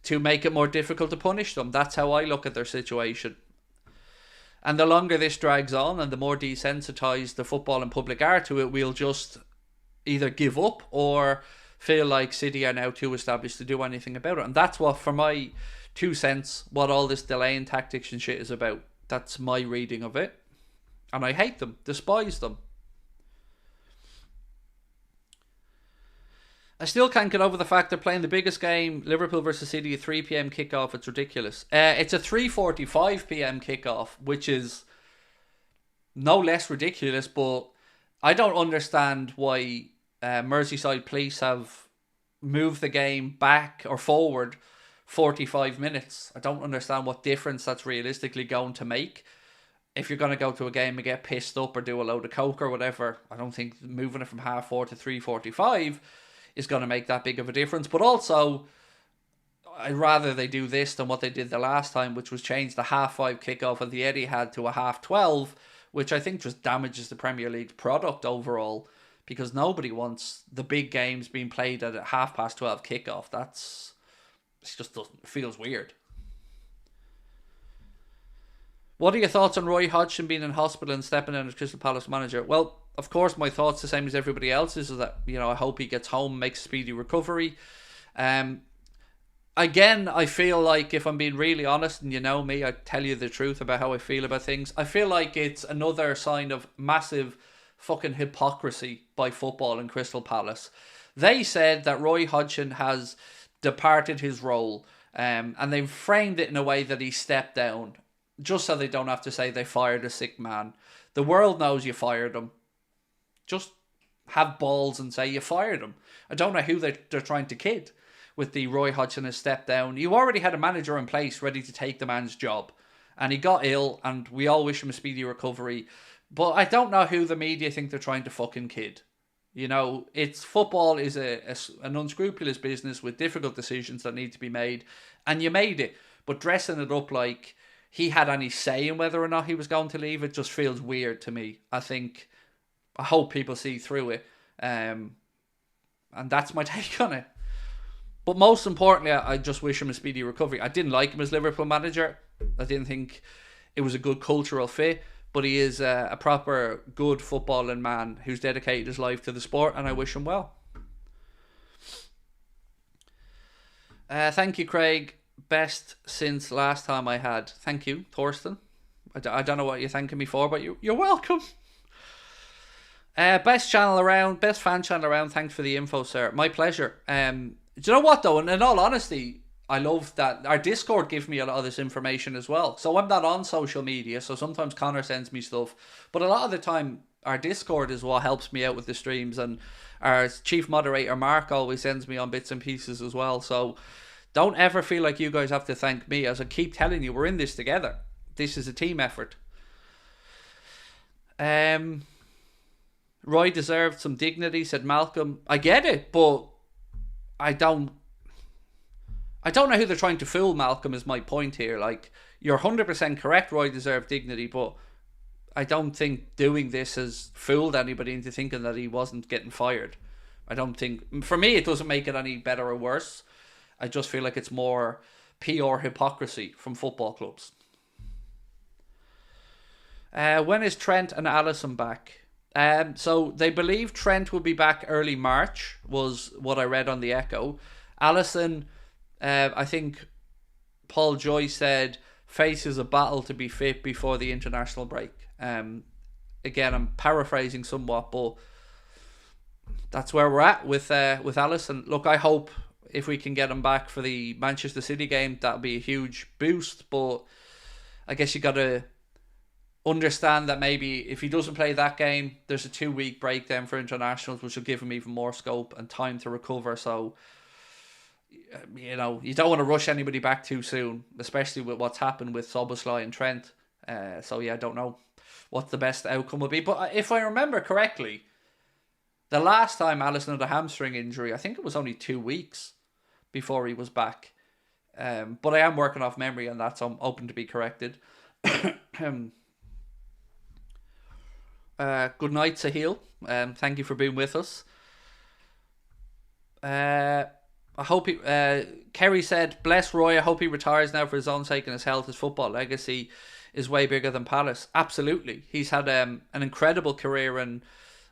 to make it more difficult to punish them. That's how I look at their situation. And the longer this drags on and the more desensitised the football and public are to it, we'll just either give up or feel like City are now too established to do anything about it. And that's what, for my 2 cents, what all this delaying tactics and shit is about. That's my reading of it. And I hate them, despise them. I still can't get over the fact they're playing the biggest game, Liverpool versus City, at 3 p.m. kickoff. It's ridiculous. It's a 3:45 p.m. kickoff, which is no less ridiculous, but I don't understand why Merseyside Police have moved the game back or forward 45 minutes. I don't understand what difference that's realistically going to make. If you're going to go to a game and get pissed up or do a load of coke or whatever, I don't think moving it from 4:30 to 3:45 is going to make that big of a difference. But also, I'd rather they do this than what they did the last time, which was change the 5:30 kickoff of the Etihad to a 12:30, which I think just damages the Premier League product overall, because nobody wants the big games being played at a 12:30 kickoff. It just feels weird. What are your thoughts on Roy Hodgson being in hospital and stepping down as Crystal Palace manager? Well, of course, my thoughts the same as everybody else's, is that, you know, I hope he gets home, makes a speedy recovery. Again, I feel like, if I'm being really honest, and you know me, I tell you the truth about how I feel about things. I feel like it's another sign of massive fucking hypocrisy by football in Crystal Palace. They said that Roy Hodgson has departed his role, and they've framed it in a way that he stepped down, just so they don't have to say they fired a sick man. The world knows you fired him. Just have balls and say you fired him. I don't know who they're trying to kid with the Roy Hodgson has stepped down. You already had a manager in place ready to take the man's job, and he got ill, and we all wish him a speedy recovery. But I don't know who the media think they're trying to fucking kid. You know, football is an unscrupulous business with difficult decisions that need to be made, and you made it. But dressing it up like he had any say in whether or not he was going to leave, it just feels weird to me. I hope people see through it. And that's my take on it. But most importantly, I just wish him a speedy recovery. I didn't like him as Liverpool manager. I didn't think it was a good cultural fit. But he is a proper good footballing man who's dedicated his life to the sport, and I wish him well. Thank you, Craig. Best since last time I had. Thank you, Thorsten. I don't know what you're thanking me for, but you're welcome. Best channel around, best fan channel around. Thanks for the info, sir. My pleasure. Do you know what though? And in all honesty, I love that our Discord gives me a lot of this information as well. So I'm not on social media, so sometimes Connor sends me stuff, but a lot of the time our Discord is what helps me out with the streams, and our chief moderator Mark always sends me on bits and pieces as well. So don't ever feel like you guys have to thank me. As I keep telling you, we're in this together. This is a team effort. Roy deserved some dignity, said Malcolm. I get it, but I don't know who they're trying to fool, Malcolm, is my point here. Like, you're 100% correct, Roy deserved dignity, but I don't think doing this has fooled anybody into thinking that he wasn't getting fired. I don't think... For me, it doesn't make it any better or worse. I just feel like it's more pure hypocrisy from football clubs. When is Trent and Alisson back? So they believe Trent will be back early March, was what I read on the Echo. Alisson, I think Paul Joy said, faces a battle to be fit before the international break. Again, I'm paraphrasing somewhat, but that's where we're at with Alisson. Look, I hope if we can get him back for the Manchester City game, that'll be a huge boost. But I guess you got to understand that maybe if he doesn't play that game, there's a 2-week break then for internationals, which will give him even more scope and time to recover. So, you know, you don't want to rush anybody back too soon, especially with what's happened with Szoboszlai and Trent. So yeah, I don't know what the best outcome will be. But if I remember correctly, the last time Alisson had a hamstring injury, I think it was only 2 weeks before he was back. But I am working off memory on that, so I'm open to be corrected. Good night, Sahil. Thank you for being with us. I hope he... Kerry said, bless Roy, I hope he retires now for his own sake and his health. His football legacy is way bigger than Palace. Absolutely. He's had an incredible career and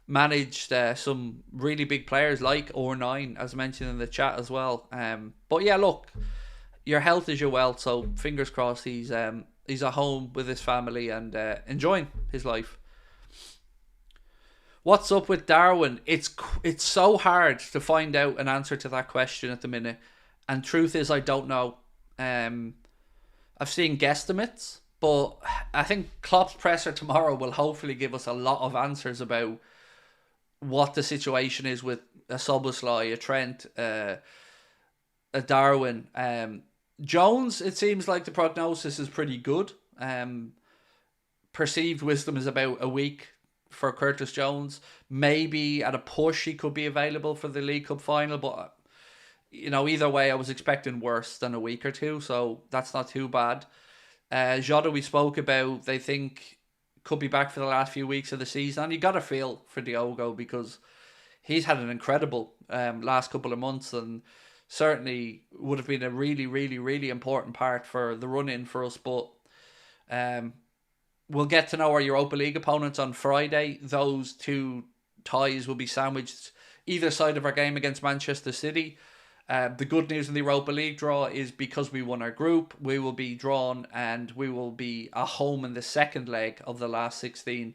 managed some really big players like R9, as mentioned in the chat as well. But yeah, look, your health is your wealth, so fingers crossed he's at home with his family and enjoying his life. What's up with Darwin? It's so hard to find out an answer to that question at the minute, and truth is I don't know. I've seen guesstimates, but I think Klopp's presser tomorrow will hopefully give us a lot of answers about what the situation is with a Szoboszlai, a Trent, a Darwin. Jones, it seems like the prognosis is pretty good. Perceived wisdom is about a week for Curtis Jones. Maybe at a push he could be available for the League Cup final, but you know, either way I was expecting worse than a week or two, so that's not too bad. Jota we spoke about, they think could be back for the last few weeks of the season, and you got to feel for Diogo because he's had an incredible last couple of months and certainly would have been a really, really, really important part for the run-in for us, but we'll get to know our Europa League opponents on Friday. Those two ties will be sandwiched either side of our game against Manchester City. The good news in the Europa League draw is because we won our group, we will be drawn and we will be at home in the second leg of the last 16.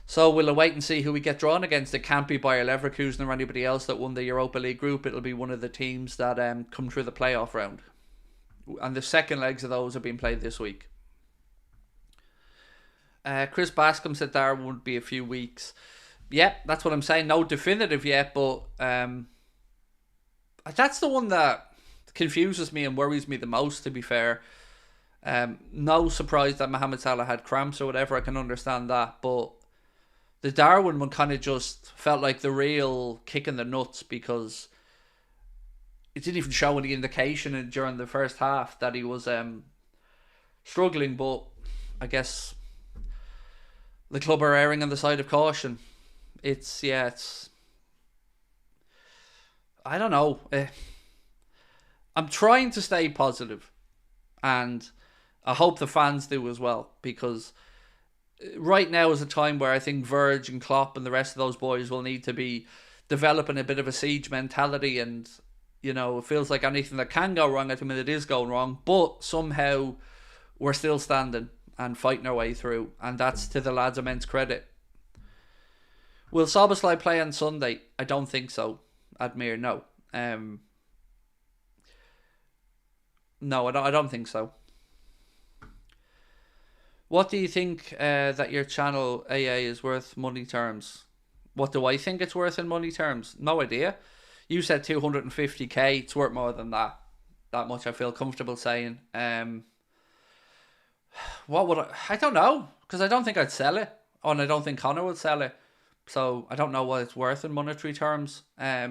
So we'll wait and see who we get drawn against. It can't be Bayer Leverkusen or anybody else that won the Europa League group. It'll be one of the teams that come through the playoff round. And the second legs of those are being played this week. Chris Bascom said there won't be a few weeks. Yeah, that's what I'm saying. No definitive yet, but that's the one that confuses me and worries me the most, to be fair. No surprise that Mohamed Salah had cramps or whatever. I can understand that, but the Darwin one kind of just felt like the real kick in the nuts because it didn't even show any indication during the first half that he was struggling, but I guess the club are erring on the side of caution. It's I don't know. I'm trying to stay positive, and I hope the fans do as well, because right now is a time where I think Verge and Klopp and the rest of those boys will need to be developing a bit of a siege mentality and You know, it feels like anything that can go wrong at the minute is going wrong, but somehow we're still standing and fighting our way through, and that's to the lads' immense credit. Will Szoboszlai play on Sunday? I don't think so. Admir, no. No, I don't think so. What do you think that your channel AA is worth money terms? What do I think it's worth in money terms? No idea. You said 250k. It's worth more than that. That much I feel comfortable saying. What would I don't know, because I don't think I'd sell it, and I don't think Connor would sell it. So I don't know what it's worth in monetary terms. I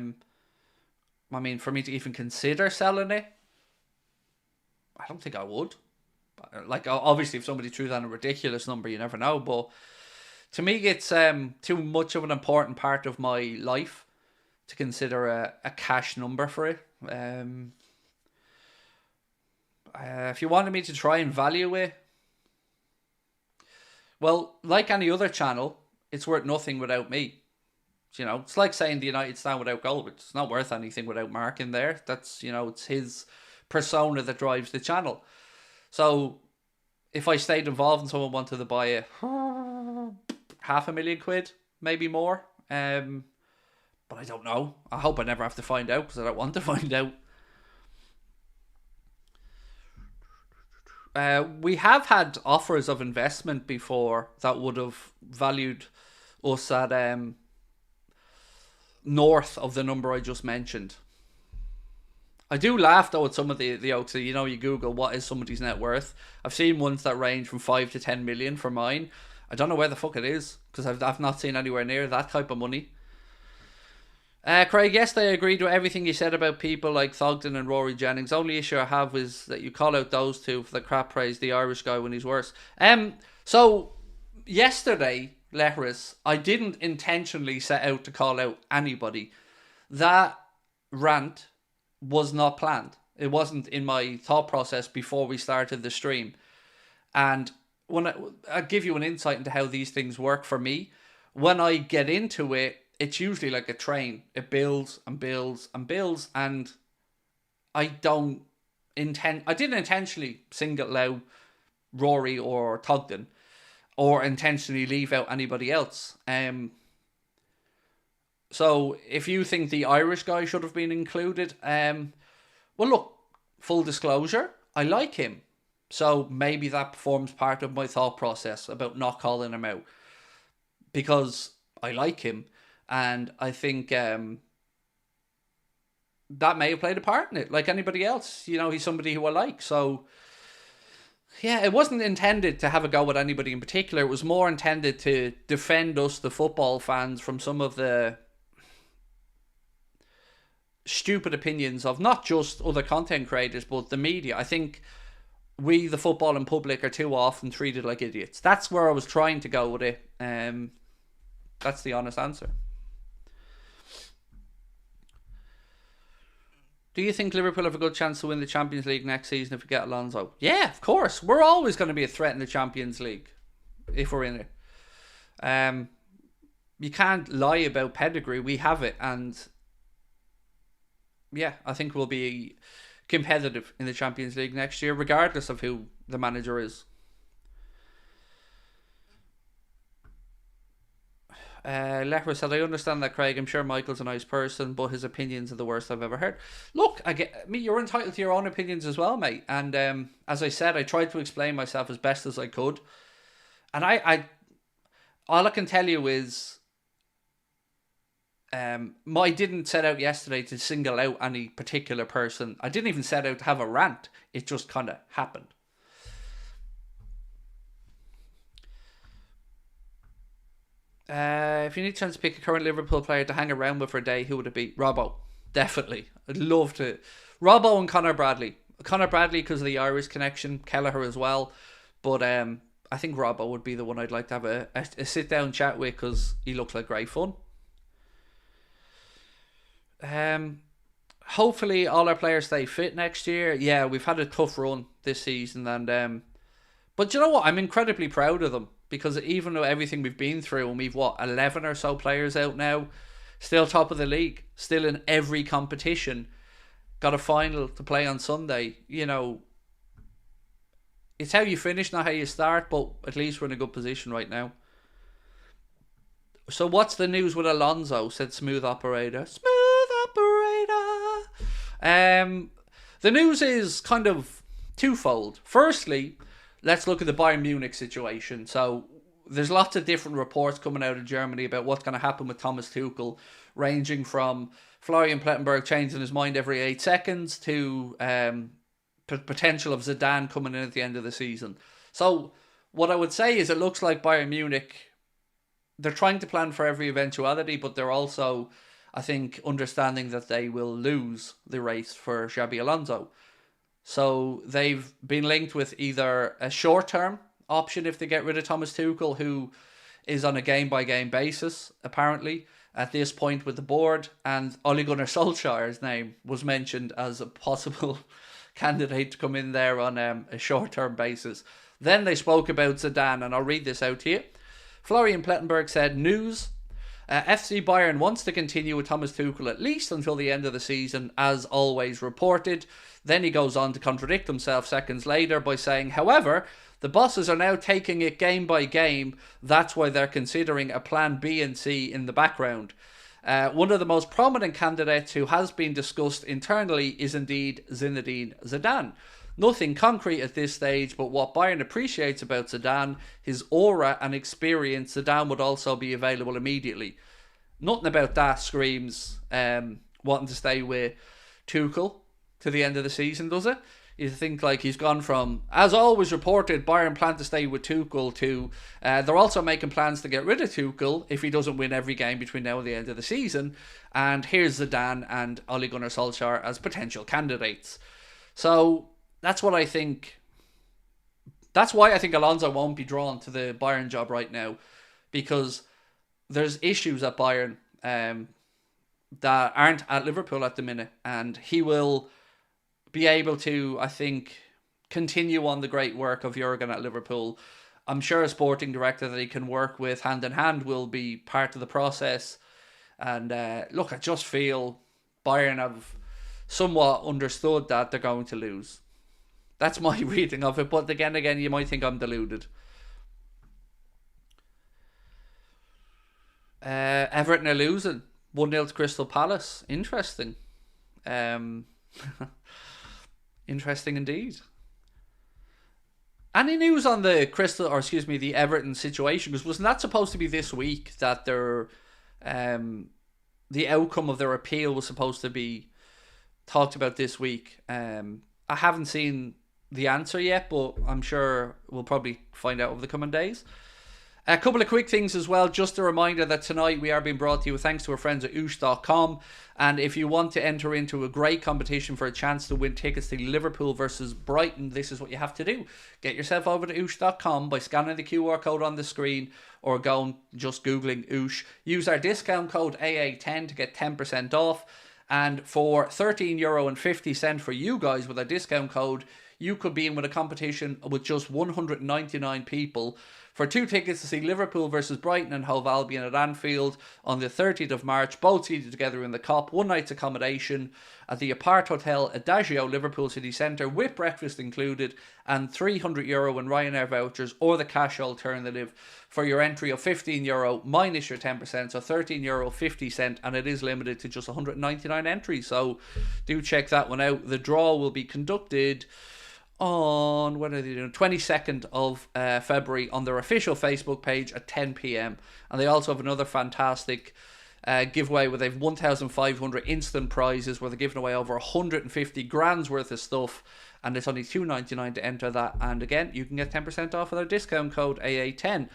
mean, for me to even consider selling it, I don't think I would. Like, obviously, if somebody threw down a ridiculous number, you never know. But to me, it's too much of an important part of my life to consider a cash number for it. If you wanted me to try and value it, well, like any other channel, it's worth nothing without me. You know, it's like saying the United stand without goal. It's not worth anything without Mark in there. That's, you know, it's his persona that drives the channel. So if I stayed involved and someone wanted to buy it, £500,000, maybe more. But I don't know. I hope I never have to find out, because I don't want to find out. We have had offers of investment before that would have valued us at north of the number I just mentioned. I do laugh though at some of the oaks. You know, you Google what is somebody's net worth. I've seen ones that range from 5 to 10 million for mine. I don't know where the fuck it is, because I've not seen anywhere near that type of money. Craig, yes, I agreed with everything you said about people like Thogden and Rory Jennings. Only issue I have is that you call out those two for the crap praise the Irish guy when he's worse. So yesterday, Letters, I didn't intentionally set out to call out anybody. That rant was not planned. It wasn't in my thought process before we started the stream. And when I'll give you an insight into how these things work for me. When I get into it, it's usually like a train. It builds and builds and builds, and I didn't intentionally single out Rory or Thogden, or intentionally leave out anybody else. So if you think the Irish guy should have been included, well, look, full disclosure, I like him. So maybe that forms part of my thought process about not calling him out, because I like him. And I think that may have played a part in it, like anybody else. You know, he's somebody who I like. So, yeah, it wasn't intended to have a go at anybody in particular. It was more intended to defend us, the football fans, from some of the stupid opinions of not just other content creators, but the media. I think we, the footballing public, are too often treated like idiots. That's where I was trying to go with it. That's the honest answer. Do you think Liverpool have a good chance to win the Champions League next season if we get Alonso? Yeah, of course. We're always going to be a threat in the Champions League if we're in it. You can't lie about pedigree. We have it. And yeah, I think we'll be competitive in the Champions League next year, regardless of who the manager is. Lechler said, I understand that, Craig. I'm sure Michael's a nice person, but his opinions are the worst I've ever heard. Look, you're entitled to your own opinions as well, mate. And as I said, I tried to explain myself as best as I could. And I all I can tell you is, I didn't set out yesterday to single out any particular person. I didn't even set out to have a rant. It just kind of happened. If you need a chance to pick a current Liverpool player to hang around with for a day, who would it be? Robbo. Definitely. I'd love to. Robbo and Conor Bradley. Conor Bradley because of the Irish connection. Kelleher as well. But I think Robbo would be the one I'd like to have a sit-down chat with, because he looks like great fun. Hopefully all our players stay fit next year. Yeah, we've had a tough run this season. And but you know what? I'm incredibly proud of them. Because even though everything we've been through, and we've, 11 or so players out now, still top of the league, still in every competition, got a final to play on Sunday. You know, it's how you finish, not how you start, but at least we're in a good position right now. So what's the news with Alonso? Said Smooth Operator. Smooth Operator. The news is kind of twofold. Firstly, let's look at the Bayern Munich situation. So there's lots of different reports coming out of Germany about what's going to happen with Thomas Tuchel, ranging from Florian Plettenberg changing his mind every 8 seconds to potential of Zidane coming in at the end of the season. So what I would say is it looks like Bayern Munich, they're trying to plan for every eventuality, but they're also, I think, understanding that they will lose the race for Xabi Alonso. So they've been linked with either a short-term option if they get rid of Thomas Tuchel, who is on a game-by-game basis, apparently, at this point with the board, and Ole Gunnar Solskjaer's name was mentioned as a possible candidate to come in there on a short-term basis. Then they spoke about Zidane, and I'll read this out to you. Florian Plettenberg said, news, FC Bayern wants to continue with Thomas Tuchel at least until the end of the season, as always reported. Then he goes on to contradict himself seconds later by saying, however, the bosses are now taking it game by game. That's why they're considering a plan B and C in the background. One of the most prominent candidates who has been discussed internally is indeed Zinedine Zidane. Nothing concrete at this stage, but what Bayern appreciates about Zidane, his aura and experience, Zidane would also be available immediately. Nothing about that screams wanting to stay with Tuchel to the end of the season, does it? You think like he's gone from, as always reported, Bayern plan to stay with Tuchel to they're also making plans to get rid of Tuchel if he doesn't win every game between now and the end of the season. And here's Zidane and Ole Gunnar Solskjaer as potential candidates. So that's what I think. That's why I think Alonso won't be drawn to the Bayern job right now, because there's issues at Bayern that aren't at Liverpool at the minute, and he will be able to, I think, continue on the great work of Jurgen at Liverpool. I'm sure a sporting director that he can work with hand in hand will be part of the process. And look, I just feel Bayern have somewhat understood that they're going to lose. That's my reading of it. But again, you might think I'm deluded. Everton are losing 1-0 to Crystal Palace. Interesting. Interesting indeed. Any news on the the Everton situation? Because wasn't that supposed to be this week that their the outcome of their appeal was supposed to be talked about this week? I haven't seen the answer yet, but I'm sure we'll probably find out over the coming days. A couple of quick things as well. Just a reminder that tonight we are being brought to you thanks to our friends at oosh.com. And if you want to enter into a great competition for a chance to win tickets to Liverpool versus Brighton, this is what you have to do. Get yourself over to oosh.com by scanning the QR code on the screen or going just Googling Oosh. Use our discount code AA10 to get 10% off. And for €13.50 for you guys with our discount code, you could be in with a competition with just 199 people for 2 tickets to see Liverpool versus Brighton and Hove Albion at Anfield on the 30th of March, both seated together in the Kop, 1 night's accommodation at the Apart Hotel Adagio, Liverpool City Centre, with breakfast included, and €300 in Ryanair vouchers or the cash alternative for your entry of €15 minus your 10%, so €13.50, and it is limited to just 199 entries, so do check that one out. The draw will be conducted on, when are they doing? 22nd of February on their official Facebook page at 10 p.m. And they also have another fantastic giveaway where they have 1,500 instant prizes where they're giving away over 150 grand's worth of stuff. And it's only $2.99 to enter that. And again, you can get 10% off with our discount code AA10.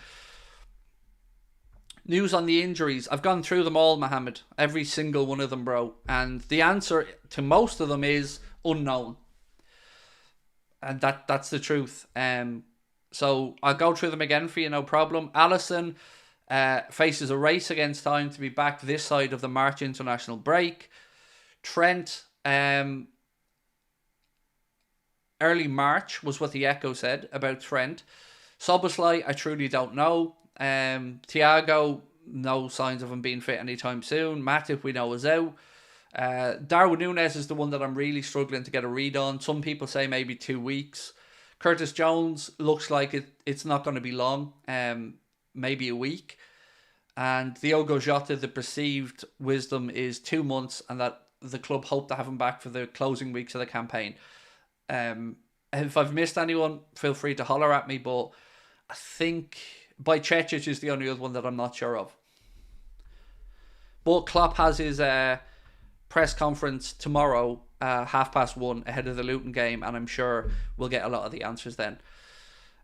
News on the injuries. I've gone through them all, Mohammed. Every single one of them, bro. And the answer to most of them is unknown. And that's the truth. So I'll go through them again for you, no problem. Alisson faces a race against time to be back this side of the March international break. Trent, early March was what the Echo said about Trent. Szoboszlai, I truly don't know. Thiago, no signs of him being fit anytime soon. Matip, we know, is out. Darwin Nunez is the one that I'm really struggling to get a read on. Some people say maybe 2 weeks. Curtis Jones looks like it's not going to be long, maybe a week. And Diogo Jota, the perceived wisdom is 2 months, and that the club hope to have him back for the closing weeks of the campaign. If I've missed anyone, feel free to holler at me, but I think Bajcetic is the only other one that I'm not sure of. But Klopp has his press conference tomorrow, 1:30 ahead of the Luton game, and I'm sure we'll get a lot of the answers then.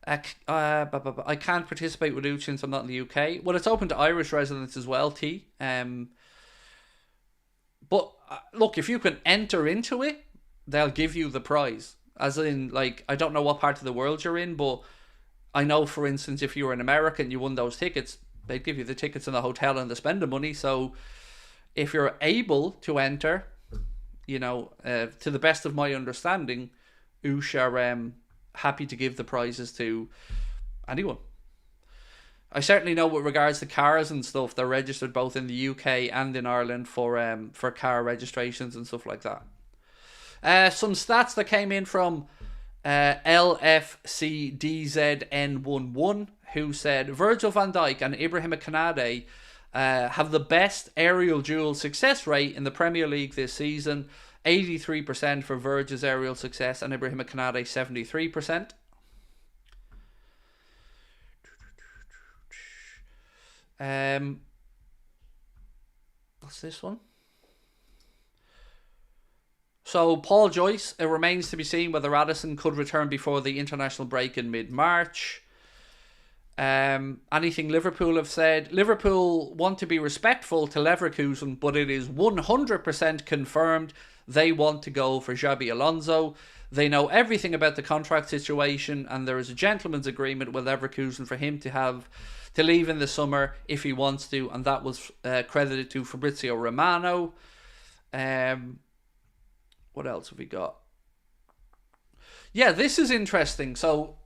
I can't participate with Luton since I'm not in the UK. Well, it's open to Irish residents as well, T. But look, if you can enter into it, they'll give you the prize. As in, like, I don't know what part of the world you're in, but I know, for instance, if you were an American, you won those tickets, they'd give you the tickets in the hotel and the spender money. So if you're able to enter, you know, to the best of my understanding, Oosh are happy to give the prizes to anyone. I certainly know with regards to cars and stuff, they're registered both in the UK and in Ireland for car registrations and stuff like that. Some stats that came in from LFCDZN11, who said Virgil van Dijk and Ibrahim Konate have the best aerial duel success rate in the Premier League this season. 83% for Virgil's aerial success and Ibrahim Konate 73%. What's this one? So Paul Joyce, it remains to be seen whether Addison could return before the international break in mid-March. Anything Liverpool have said? Liverpool want to be respectful to Leverkusen, but it is 100% confirmed they want to go for Xabi Alonso. They know everything about the contract situation, and there is a gentleman's agreement with Leverkusen for him to leave in the summer if he wants to, and that was credited to Fabrizio Romano. What else have we got? Yeah, this is interesting. So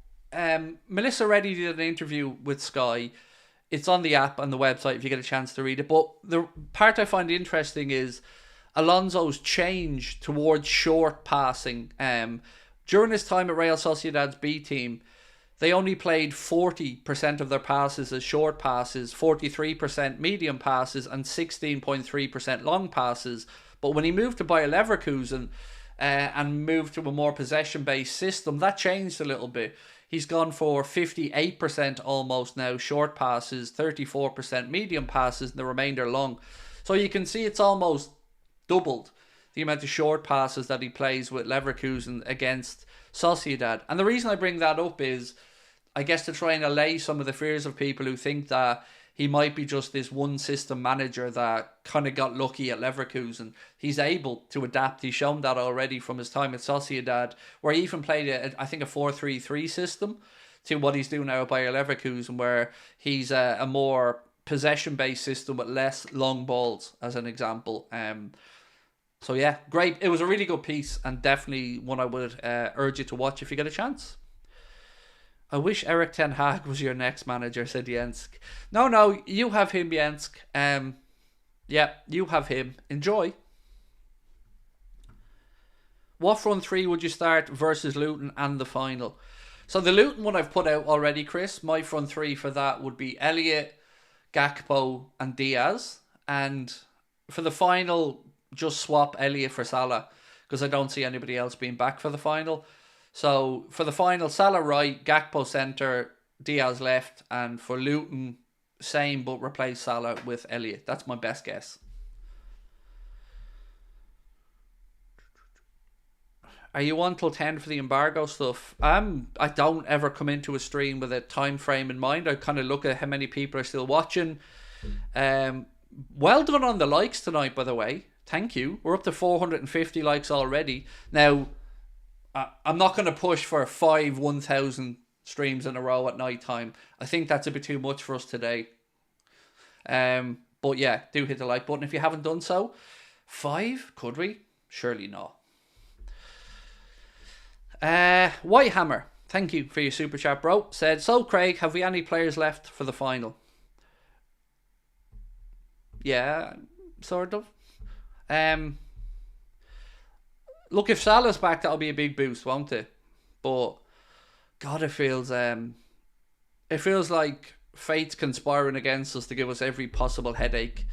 Melissa Reddy did an interview with Sky. It's on the app and the website if you get a chance to read it. But the part I find interesting is Alonso's change towards short passing. During his time at Real Sociedad's B team, they only played 40% of their passes as short passes, 43% medium passes, and 16.3% long passes. But when he moved to Bayer Leverkusen and moved to a more possession-based system, that changed a little bit. He's gone for 58% almost now short passes, 34% medium passes, and the remainder long. So you can see it's almost doubled the amount of short passes that he plays with Leverkusen against Sociedad. And the reason I bring that up is, I guess, to try and allay some of the fears of people who think that he might be just this one system manager that kind of got lucky at Leverkusen. He's able to adapt. He's shown that already from his time at Sociedad, where he even played, I think, a 4-3-3 system, to what he's doing now at Bayer Leverkusen, where he's a more possession-based system with less long balls, as an example. So yeah, great. It was a really good piece, and definitely one I would urge you to watch if you get a chance. I wish Erik ten Hag was your next manager, said Jensk. No, you have him, Jensk. Yeah, you have him. Enjoy. What front three would you start versus Luton and the final? So the Luton one I've put out already, Chris. My front three for that would be Elliott, Gakpo and Diaz. And for the final, just swap Elliott for Salah, because I don't see anybody else being back for the final. So for the final, Salah right, Gakpo centre, Diaz left, and for Luton, same but replace Salah with Elliott. That's my best guess. Are you on till 10 for the embargo stuff? I don't ever come into a stream with a time frame in mind. I kind of look at how many people are still watching. Well done on the likes tonight, by the way. Thank you. We're up to 450 likes already. Now, I'm not going to push for 1,000 streams in a row at night time. I think that's a bit too much for us today. But yeah, do hit the like button if you haven't done so. 5? Could we? Surely not. Whitehammer, thank you for your super chat, bro. Said, so Craig, have we any players left for the final? Yeah, sort of. Look, if Salah's back, that'll be a big boost, won't it? But God, it feels like fate's conspiring against us to give us every possible headache.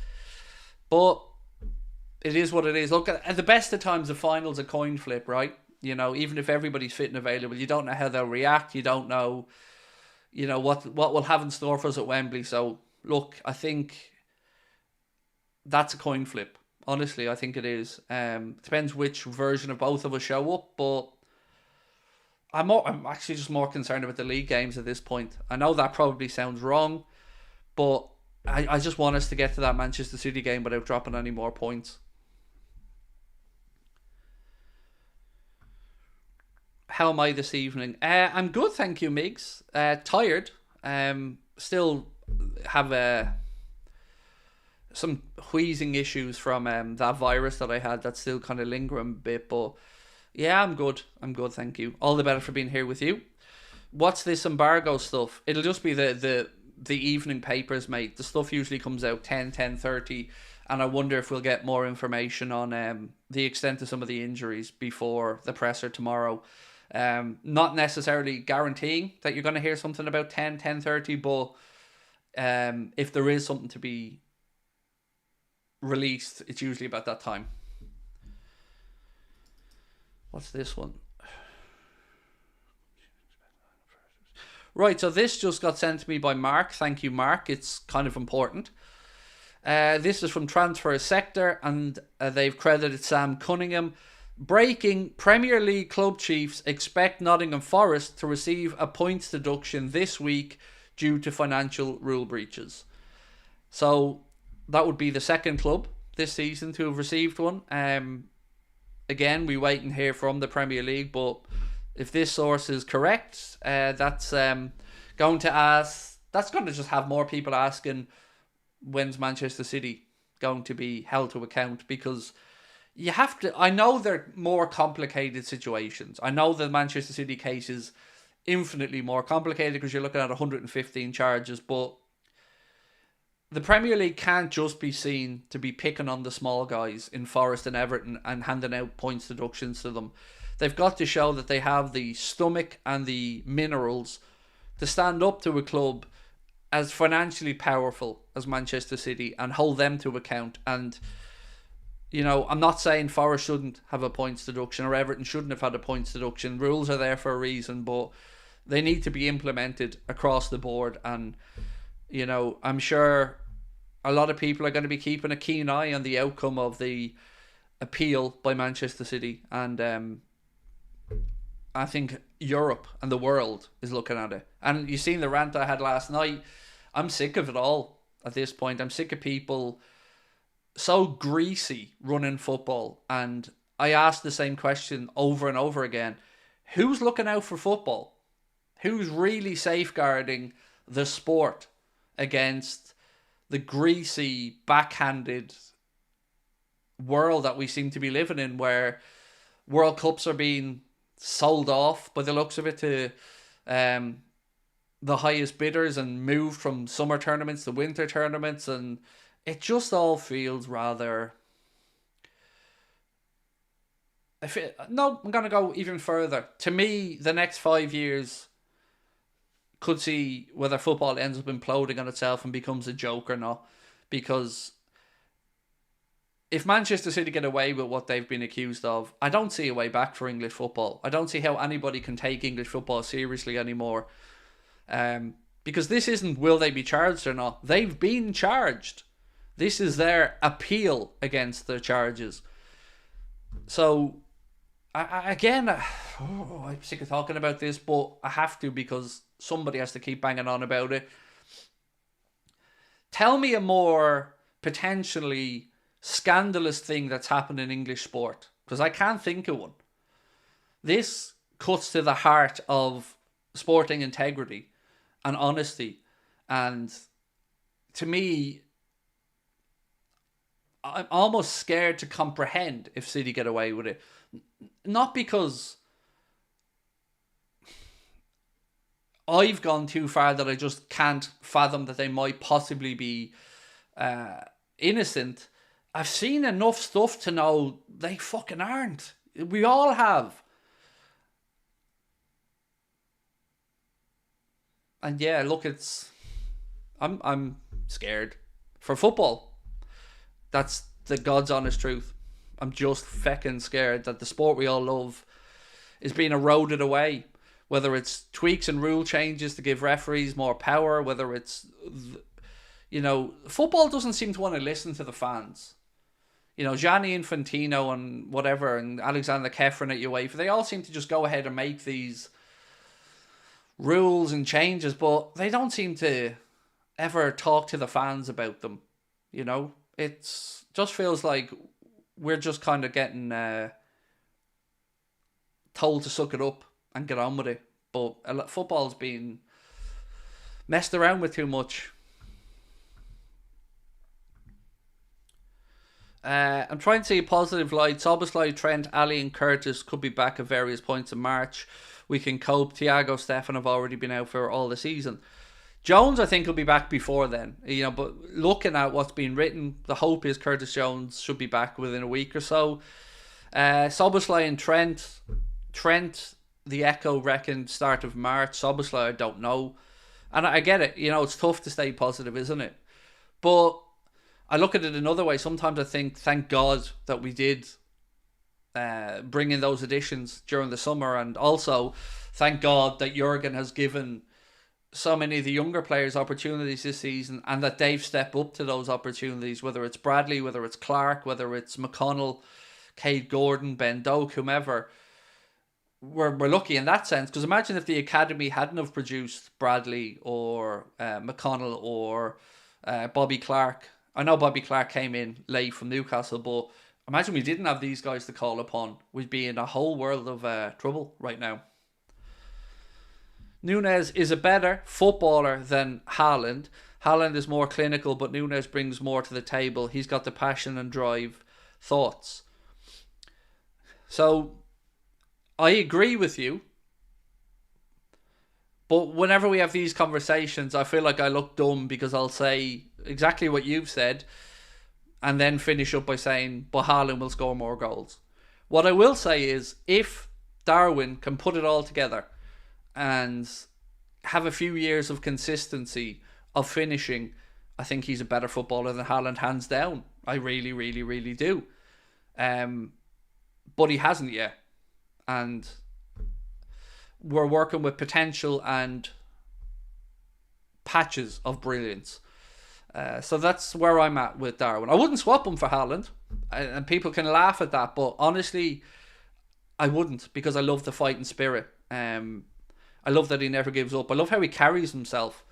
But it is what it is. Look, at the best of times, the final's a coin flip, right? Even if everybody's fit and available, you don't know how they'll react. You don't know, what we'll have in store for us at Wembley. So, look, I think that's a coin flip. Honestly, I think it is. Depends which version of both of us show up, but I'm actually just more concerned about the league games at this point. I know that probably sounds wrong, but I just want us to get to that Manchester City game without dropping any more points. How am I this evening? I'm good, thank you, Migs. Tired. Still have some wheezing issues from that virus that I had that's still kind of lingering a bit, but yeah, I'm good. Thank you. All the better for being here with you. What's this embargo stuff? It'll just be the evening papers, mate. The stuff usually comes out 10:30, and I wonder if we'll get more information on the extent of some of the injuries before the presser tomorrow. Not necessarily guaranteeing that you're going to hear something about 10:30, but if there is something to be released, it's usually about that time. What's this one? Right, so this just got sent to me by Mark. Thank you, Mark. It's kind of important. This is from Transfer Sector, and they've credited Sam Cunningham. Breaking: Premier League club chiefs expect Nottingham Forest to receive a points deduction this week due to financial rule breaches. So that would be the second club this season to have received one. Again, we wait and hear from the Premier League, but if this source is correct, that's going to just have more people asking, when's Manchester City going to be held to account? Because you have to. I know they're more complicated situations. I know the Manchester City case is infinitely more complicated because you're looking at 115 charges, but the Premier League can't just be seen to be picking on the small guys in Forest and Everton and handing out points deductions to them. They've got to show that they have the stomach and the minerals to stand up to a club as financially powerful as Manchester City and hold them to account. And, I'm not saying Forest shouldn't have a points deduction or Everton shouldn't have had a points deduction. Rules are there for a reason, but they need to be implemented across the board. And, I'm sure a lot of people are going to be keeping a keen eye on the outcome of the appeal by Manchester City. And I think Europe and the world is looking at it. And you've seen the rant I had last night. I'm sick of it all at this point. I'm sick of people so greasy running football. And I ask the same question over and over again. Who's looking out for football? Who's really safeguarding the sport against the greasy, backhanded world that we seem to be living in, where World Cups are being sold off by the looks of it to the highest bidders and moved from summer tournaments to winter tournaments, and it just all feels rather... No, I'm going to go even further. To me, the next 5 years could see whether football ends up imploding on itself and becomes a joke or not. Because if Manchester City get away with what they've been accused of, I don't see a way back for English football. I don't see how anybody can take English football seriously anymore. Because this isn't will they be charged or not. They've been charged. This is their appeal against the charges. So, I'm sick of talking about this, but I have to because somebody has to keep banging on about it. Tell me a more potentially scandalous thing that's happened in English sport, because I can't think of one. This cuts to the heart of sporting integrity and honesty, and to me, I'm almost scared to comprehend if City get away with it. Not because I've gone too far that I just can't fathom that they might possibly be innocent. I've seen enough stuff to know they fucking aren't. We all have. And yeah, look, I'm scared for football. That's the God's honest truth. I'm just feckin' scared that the sport we all love is being eroded away. Whether it's tweaks and rule changes to give referees more power, whether it's, football doesn't seem to want to listen to the fans. Gianni Infantino and whatever, and Alexander Kefren at UEFA, they all seem to just go ahead and make these rules and changes, but they don't seem to ever talk to the fans about them. It's just feels like we're just kind of getting told to suck it up and get on with it. But football's been messed around with too much. I'm trying to see a positive light. Szoboszlai, Trent, Ali and Curtis could be back at various points in March. We can cope. Thiago, Stefan have already been out for all the season. Jones, I think, will be back before then. But looking at what's been written, the hope is Curtis Jones should be back within a week or so. Szoboszlai and Trent, the Echo reckoned start of March. Szoboszlai, I don't know. And I get it. It's tough to stay positive, isn't it? But I look at it another way. Sometimes I think, thank God that we did bring in those additions during the summer, and also thank God that Jurgen has given so many of the younger players opportunities this season, and that they've stepped up to those opportunities, whether it's Bradley, whether it's Clark, whether it's McConnell, Cade Gordon, Ben Doak, whomever. We're lucky in that sense, because imagine if the academy hadn't have produced Bradley or McConnell or Bobby Clark. I know Bobby Clark came in late from Newcastle, but imagine we didn't have these guys to call upon. We'd be in a whole world of trouble right now. Nunez is a better footballer than Haaland. Haaland is more clinical, but Nunez brings more to the table. He's got the passion and drive. Thoughts? So, I agree with you. But whenever we have these conversations, I feel like I look dumb because I'll say exactly what you've said and then finish up by saying, but Haaland will score more goals. What I will say is, if Darwin can put it all together and have a few years of consistency of finishing, I think he's a better footballer than Haaland, hands down. I really, really, really do. But he hasn't yet. And we're working with potential and patches of brilliance. So that's where I'm at with Darwin. I wouldn't swap him for Haaland. And people can laugh at that, but honestly, I wouldn't, because I love the fighting spirit. I love that he never gives up. I love how he carries himself.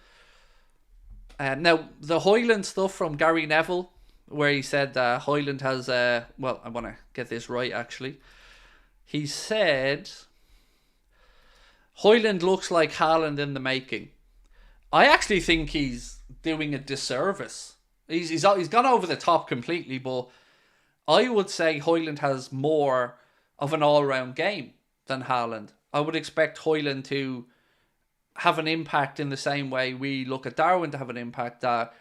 Now, the Haaland stuff from Gary Neville, where he said Haaland has... I want to get this right, actually. He said, Haaland looks like Haaland in the making. I actually think he's doing a disservice. He's gone over the top completely, but I would say Haaland has more of an all-round game than Haaland. I would expect Haaland to have an impact in the same way we look at Darwin to have an impact, that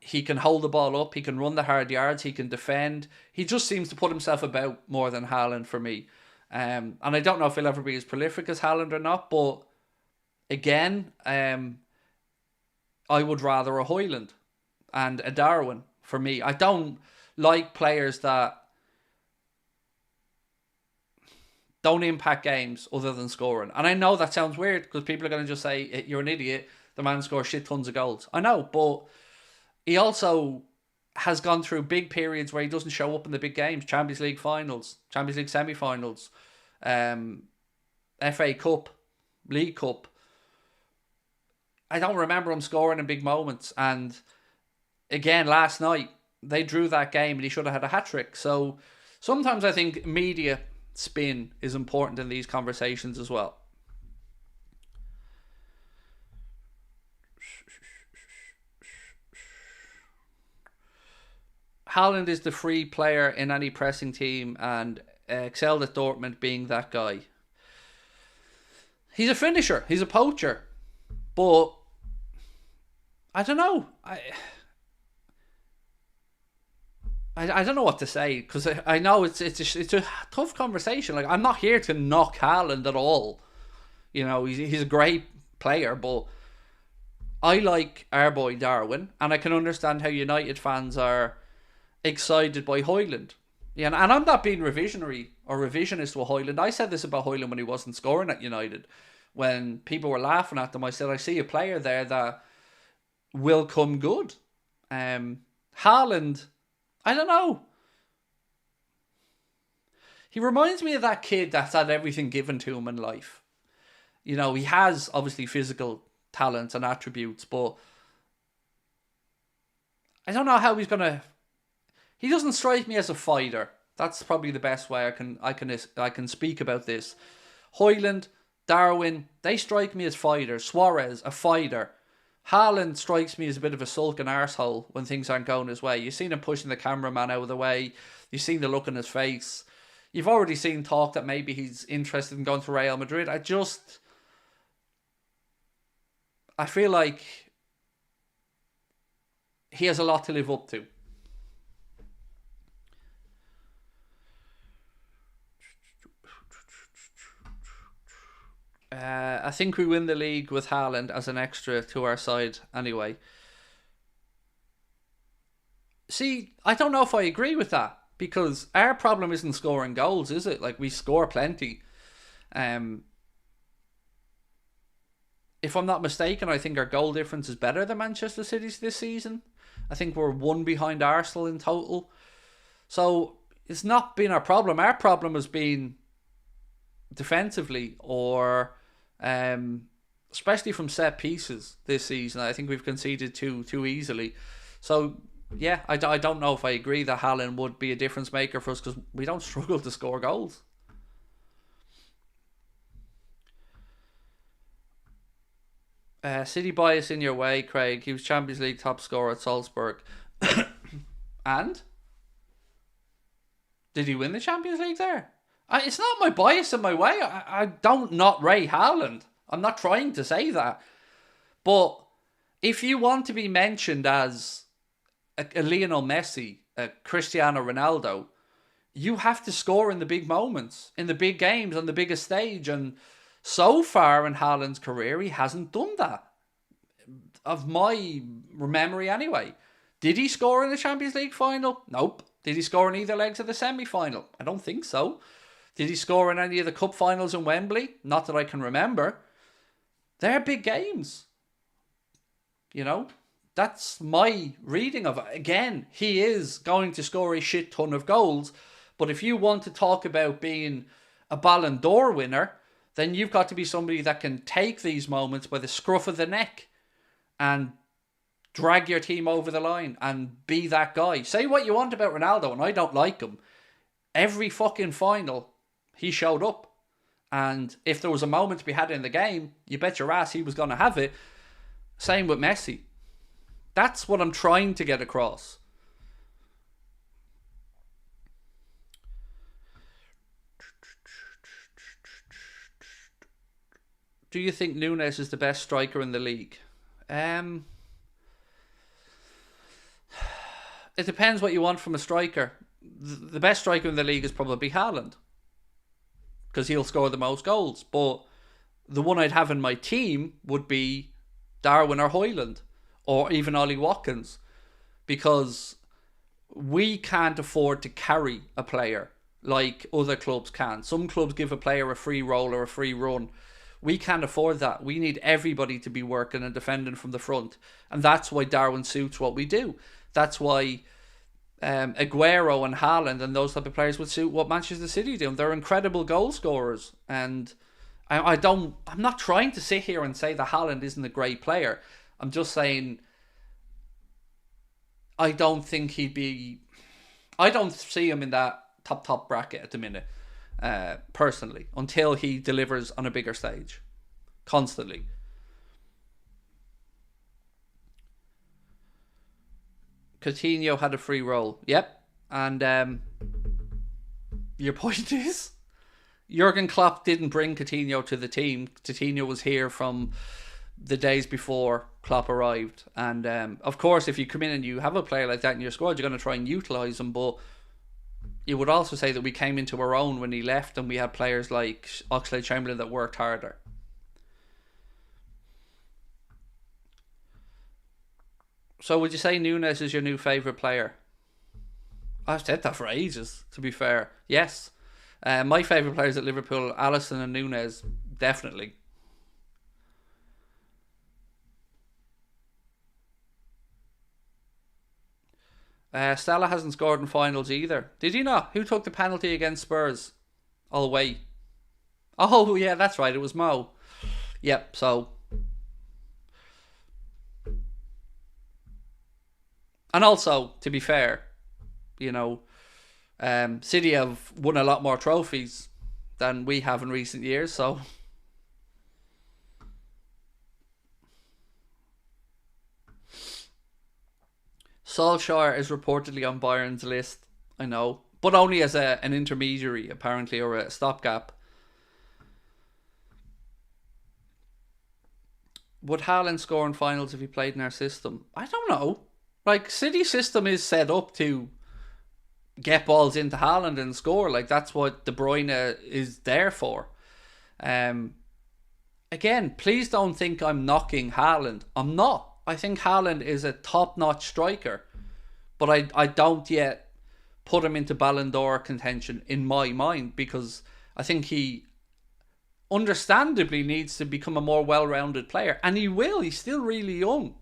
he can hold the ball up, he can run the hard yards, he can defend. He just seems to put himself about more than Haaland for me. And I don't know if he'll ever be as prolific as Haaland or not, but again, I would rather a Haaland and a Darwin for me. I don't like players that don't impact games other than scoring. And I know that sounds weird, because people are going to just say, you're an idiot, the man scores shit tons of goals. I know, but he also has gone through big periods where he doesn't show up in the big games. Champions League finals, Champions League semi-finals, FA Cup, League Cup. I don't remember him scoring in big moments. And again, last night, they drew that game and he should have had a hat-trick. So sometimes I think media spin is important in these conversations as well. Haaland is the free player in any pressing team and excelled at Dortmund being that guy. He's a finisher. He's a poacher. But I don't know. I don't know what to say, because I know it's a tough conversation. Like, I'm not here to knock Haaland at all. You know, he's a great player, but I like our boy Darwin, and I can understand how United fans are excited by Højlund. Yeah, and I'm not being revisionist with Højlund. I said this about Højlund when he wasn't scoring at United. When people were laughing at them, I said, I see a player there that will come good. Haaland, I don't know. He reminds me of that kid that's had everything given to him in life. You know, he has obviously physical talents and attributes, but I don't know how he's gonna. He doesn't strike me as a fighter. That's probably the best way I can speak about this. Højlund, Darwin, they strike me as fighters. Suarez, a fighter. Haaland strikes me as a bit of a sulking arsehole when things aren't going his way. You've seen him pushing the cameraman out of the way. You've seen the look on his face. You've already seen talk that maybe he's interested in going to Real Madrid. I feel like he has a lot to live up to. I think we win the league with Haaland as an extra to our side anyway. See, I don't know if I agree with that, because our problem isn't scoring goals, is it? Like, we score plenty. If I'm not mistaken, I think our goal difference is better than Manchester City's this season. I think we're one behind Arsenal in total. So it's not been our problem. Our problem has been defensively, or especially from set pieces this season. I think we've conceded too easily. So yeah, I don't know if I agree that Haaland would be a difference maker for us, because we don't struggle to score goals. City bias in your way, Craig. He was Champions League top scorer at Salzburg. And? Did he win the Champions League there? It's not my bias in my way. I don't not rate Haaland. I'm not trying to say that. But if you want to be mentioned as a Lionel Messi, a Cristiano Ronaldo, you have to score in the big moments, in the big games, on the biggest stage. And so far in Haaland's career, he hasn't done that. Of my memory anyway. Did he score in the Champions League final? Nope. Did he score in either legs of the semi-final? I don't think so. Did he score in any of the cup finals in Wembley? Not that I can remember. They're big games. You know? That's my reading of it. Again, he is going to score a shit ton of goals. But if you want to talk about being a Ballon d'Or winner, then you've got to be somebody that can take these moments by the scruff of the neck and drag your team over the line and be that guy. Say what you want about Ronaldo, and I don't like him. Every fucking final, he showed up. And if there was a moment to be had in the game, you bet your ass he was going to have it. Same with Messi. That's what I'm trying to get across. Do you think Nunez is the best striker in the league? It depends what you want from a striker. The best striker in the league is probably Haaland, because he'll score the most goals. But the one I'd have in my team would be Darwin or Højlund, or even Ollie Watkins, because we can't afford to carry a player like other clubs can. Some clubs give a player a free roll or a free run. We can't afford that. We need everybody to be working and defending from the front. And that's why Darwin suits what we do. That's why Aguero and Haaland and those type of players would suit what Manchester City do. They're incredible goal scorers. And I'm not trying to sit here and say that Haaland isn't a great player. I'm just saying I don't think I don't see him in that top bracket at the minute. Personally, until he delivers on a bigger stage constantly. Coutinho had a free roll. Yep. And your point is, Jurgen Klopp didn't bring Coutinho to the team. Coutinho was here from the days before Klopp arrived. And of course, if you come in and you have a player like that in your squad, you're going to try and utilise him. But you would also say that we came into our own when he left, and we had players like Oxlade-Chamberlain that worked harder. So would you say Nunez is your new favourite player? I've said that for ages, to be fair. Yes. My favourite players at Liverpool, Alisson and Nunez, definitely. Salah hasn't scored in finals either. Did he not? Who took the penalty against Spurs? All the way. Oh, yeah, that's right. It was Mo. Yep, so. And also, to be fair, you know, City have won a lot more trophies than we have in recent years, so. Solskjaer is reportedly on Bayern's list, I know, but only as an intermediary, apparently, or a stopgap. Would Haaland score in finals if he played in our system? I don't know. Like, City's system is set up to get balls into Haaland and score. Like, that's what De Bruyne is there for. Um, Again, please don't think I'm knocking Haaland. I'm not. I think Haaland is a top-notch striker, but I don't yet put him into Ballon d'Or contention in my mind, because I think he understandably needs to become a more well-rounded player, and he will. He's still really young.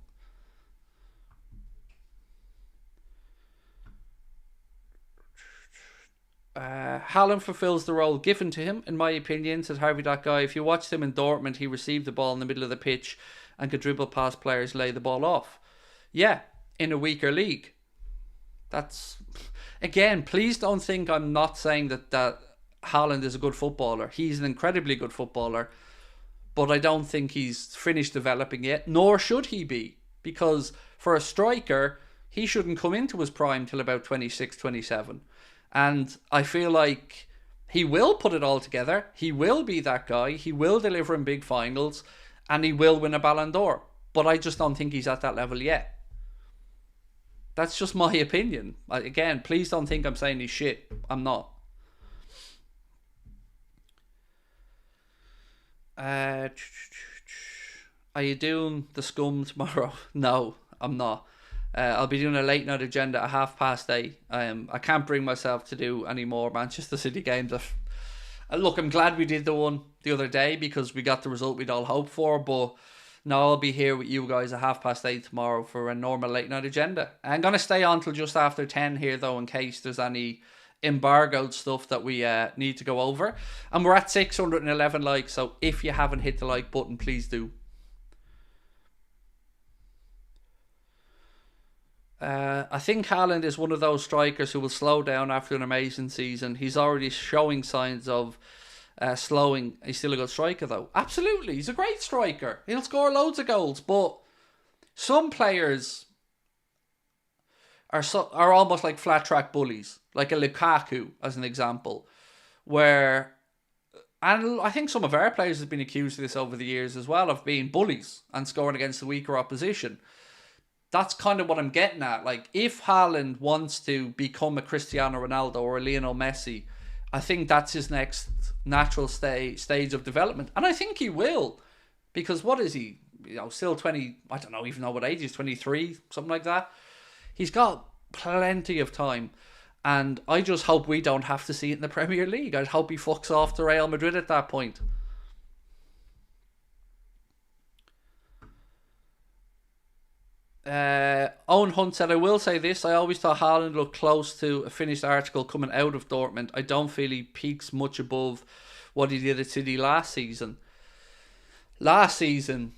Haaland fulfills the role given to him, in my opinion, says Harvey that guy. If you watched him in Dortmund, he received the ball in the middle of the pitch and could dribble past players, lay the ball off. Yeah, in a weaker league. That's, again, please don't think I'm not saying that Haaland is a good footballer. He's an incredibly good footballer, but I don't think he's finished developing yet, nor should he be, because for a striker, he shouldn't come into his prime till about 26, 27. And I feel like he will put it all together. He will be that guy. He will deliver in big finals, and he will win a Ballon d'Or. But I just don't think he's at that level yet. That's just my opinion. Again, please don't think I'm saying he's shit. I'm not. Are you doing the scum tomorrow? No, I'm not. I'll be doing a late night agenda at 8:30. I can't bring myself to do any more Manchester City games. Look, I'm glad we did the one the other day because we got the result we'd all hoped for. But no, I'll be here with you guys at 8:30 tomorrow for a normal late night agenda. I'm going to stay on till just after 10 here, though, in case there's any embargoed stuff that we need to go over. And we're at 611 likes, so if you haven't hit the like button, please do. I think Haaland is one of those strikers who will slow down after an amazing season. He's already showing signs of slowing. He's still a good striker, though. Absolutely, he's a great striker. He'll score loads of goals, but some players are almost like flat track bullies, like a Lukaku as an example, where, and I think some of our players have been accused of this over the years as well, of being bullies and scoring against the weaker opposition. That's kind of what I'm getting at. Like, if Haaland wants to become a Cristiano Ronaldo or a Lionel Messi, I think that's his next natural stage of development. And I think he will. Because what is he? Still 20, I don't know even know what age he's, 23, something like that. He's got plenty of time. And I just hope we don't have to see it in the Premier League. I hope he fucks off to Real Madrid at that point. Owen Hunt said, I will say this, I always thought Haaland looked close to a finished article coming out of Dortmund. I don't feel he peaks much above what he did at City last season. Last season,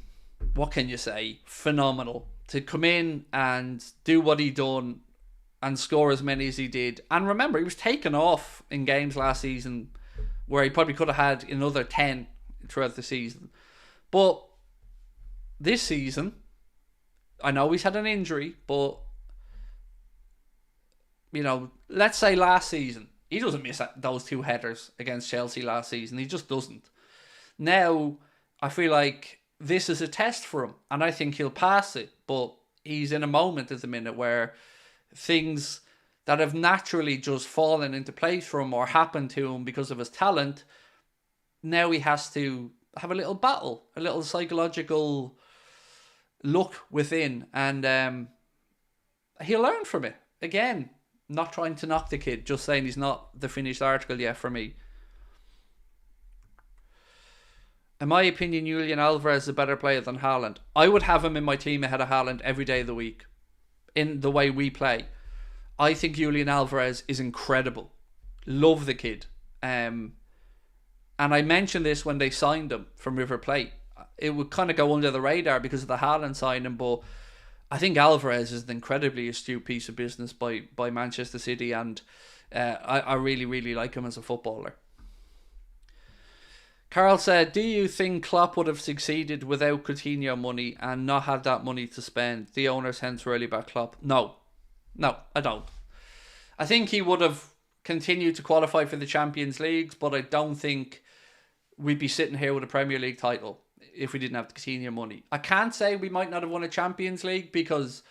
what can you say? Phenomenal. To come in and do what he done and score as many as he did. And remember, he was taken off in games last season where he probably could have had another 10 throughout the season. But this season, I know he's had an injury, but, let's say last season, he doesn't miss those two headers against Chelsea last season. He just doesn't. Now, I feel like this is a test for him, and I think he'll pass it. But he's in a moment at the minute where things that have naturally just fallen into place for him or happened to him because of his talent, now he has to have a little battle, a little psychological look within, and he'll learn from it. Again, not trying to knock the kid, just saying he's not the finished article yet for me. In my opinion, Julian Alvarez is a better player than Haaland. I would have him in my team ahead of Haaland every day of the week, in the way we play. I think Julian Alvarez is incredible. Love the kid. And I mentioned this when they signed him from River Plate. It would kind of go under the radar because of the Haaland signing, but I think Alvarez is an incredibly astute piece of business by Manchester City, and I really, really like him as a footballer. Carl said, do you think Klopp would have succeeded without Coutinho money and not had that money to spend? The owners hence really back Klopp. No, I don't. I think he would have continued to qualify for the Champions Leagues, but I don't think we'd be sitting here with a Premier League title if we didn't have the Coutinho money. I can't say we might not have won a Champions League because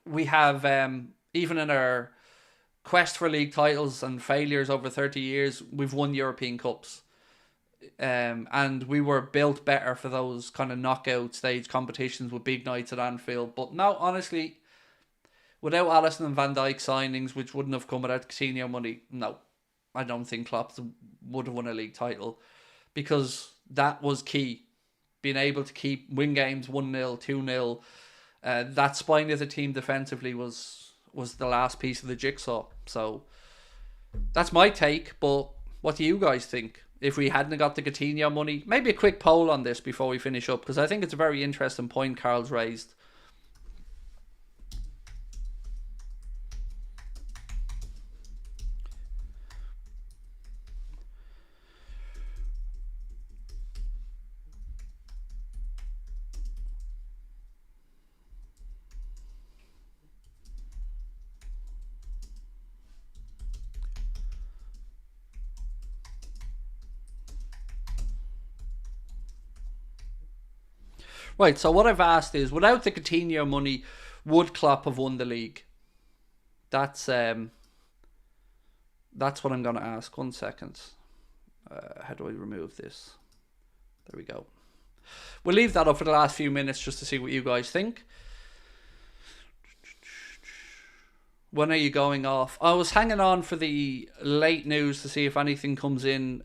we have, even in our quest for league titles and failures over 30 years, we've won European Cups. And we were built better for those kind of knockout stage competitions with big nights at Anfield. But no, honestly, without Alisson and Van Dijk signings, which wouldn't have come without Coutinho money, no, I don't think Klopp would have won a league title, because that was key. Being able to win games 1-0, 2-0. That spine of the team defensively was the last piece of the jigsaw. So that's my take, but what do you guys think? If we hadn't got the Coutinho money, maybe a quick poll on this before we finish up, because I think it's a very interesting point Carl's raised. Right, so what I've asked is, without the Coutinho money, would Klopp have won the league? That's what I'm going to ask. 1 second. How do I remove this? There we go. We'll leave that up for the last few minutes just to see what you guys think. When are you going off? I was hanging on for the late news to see if anything comes in.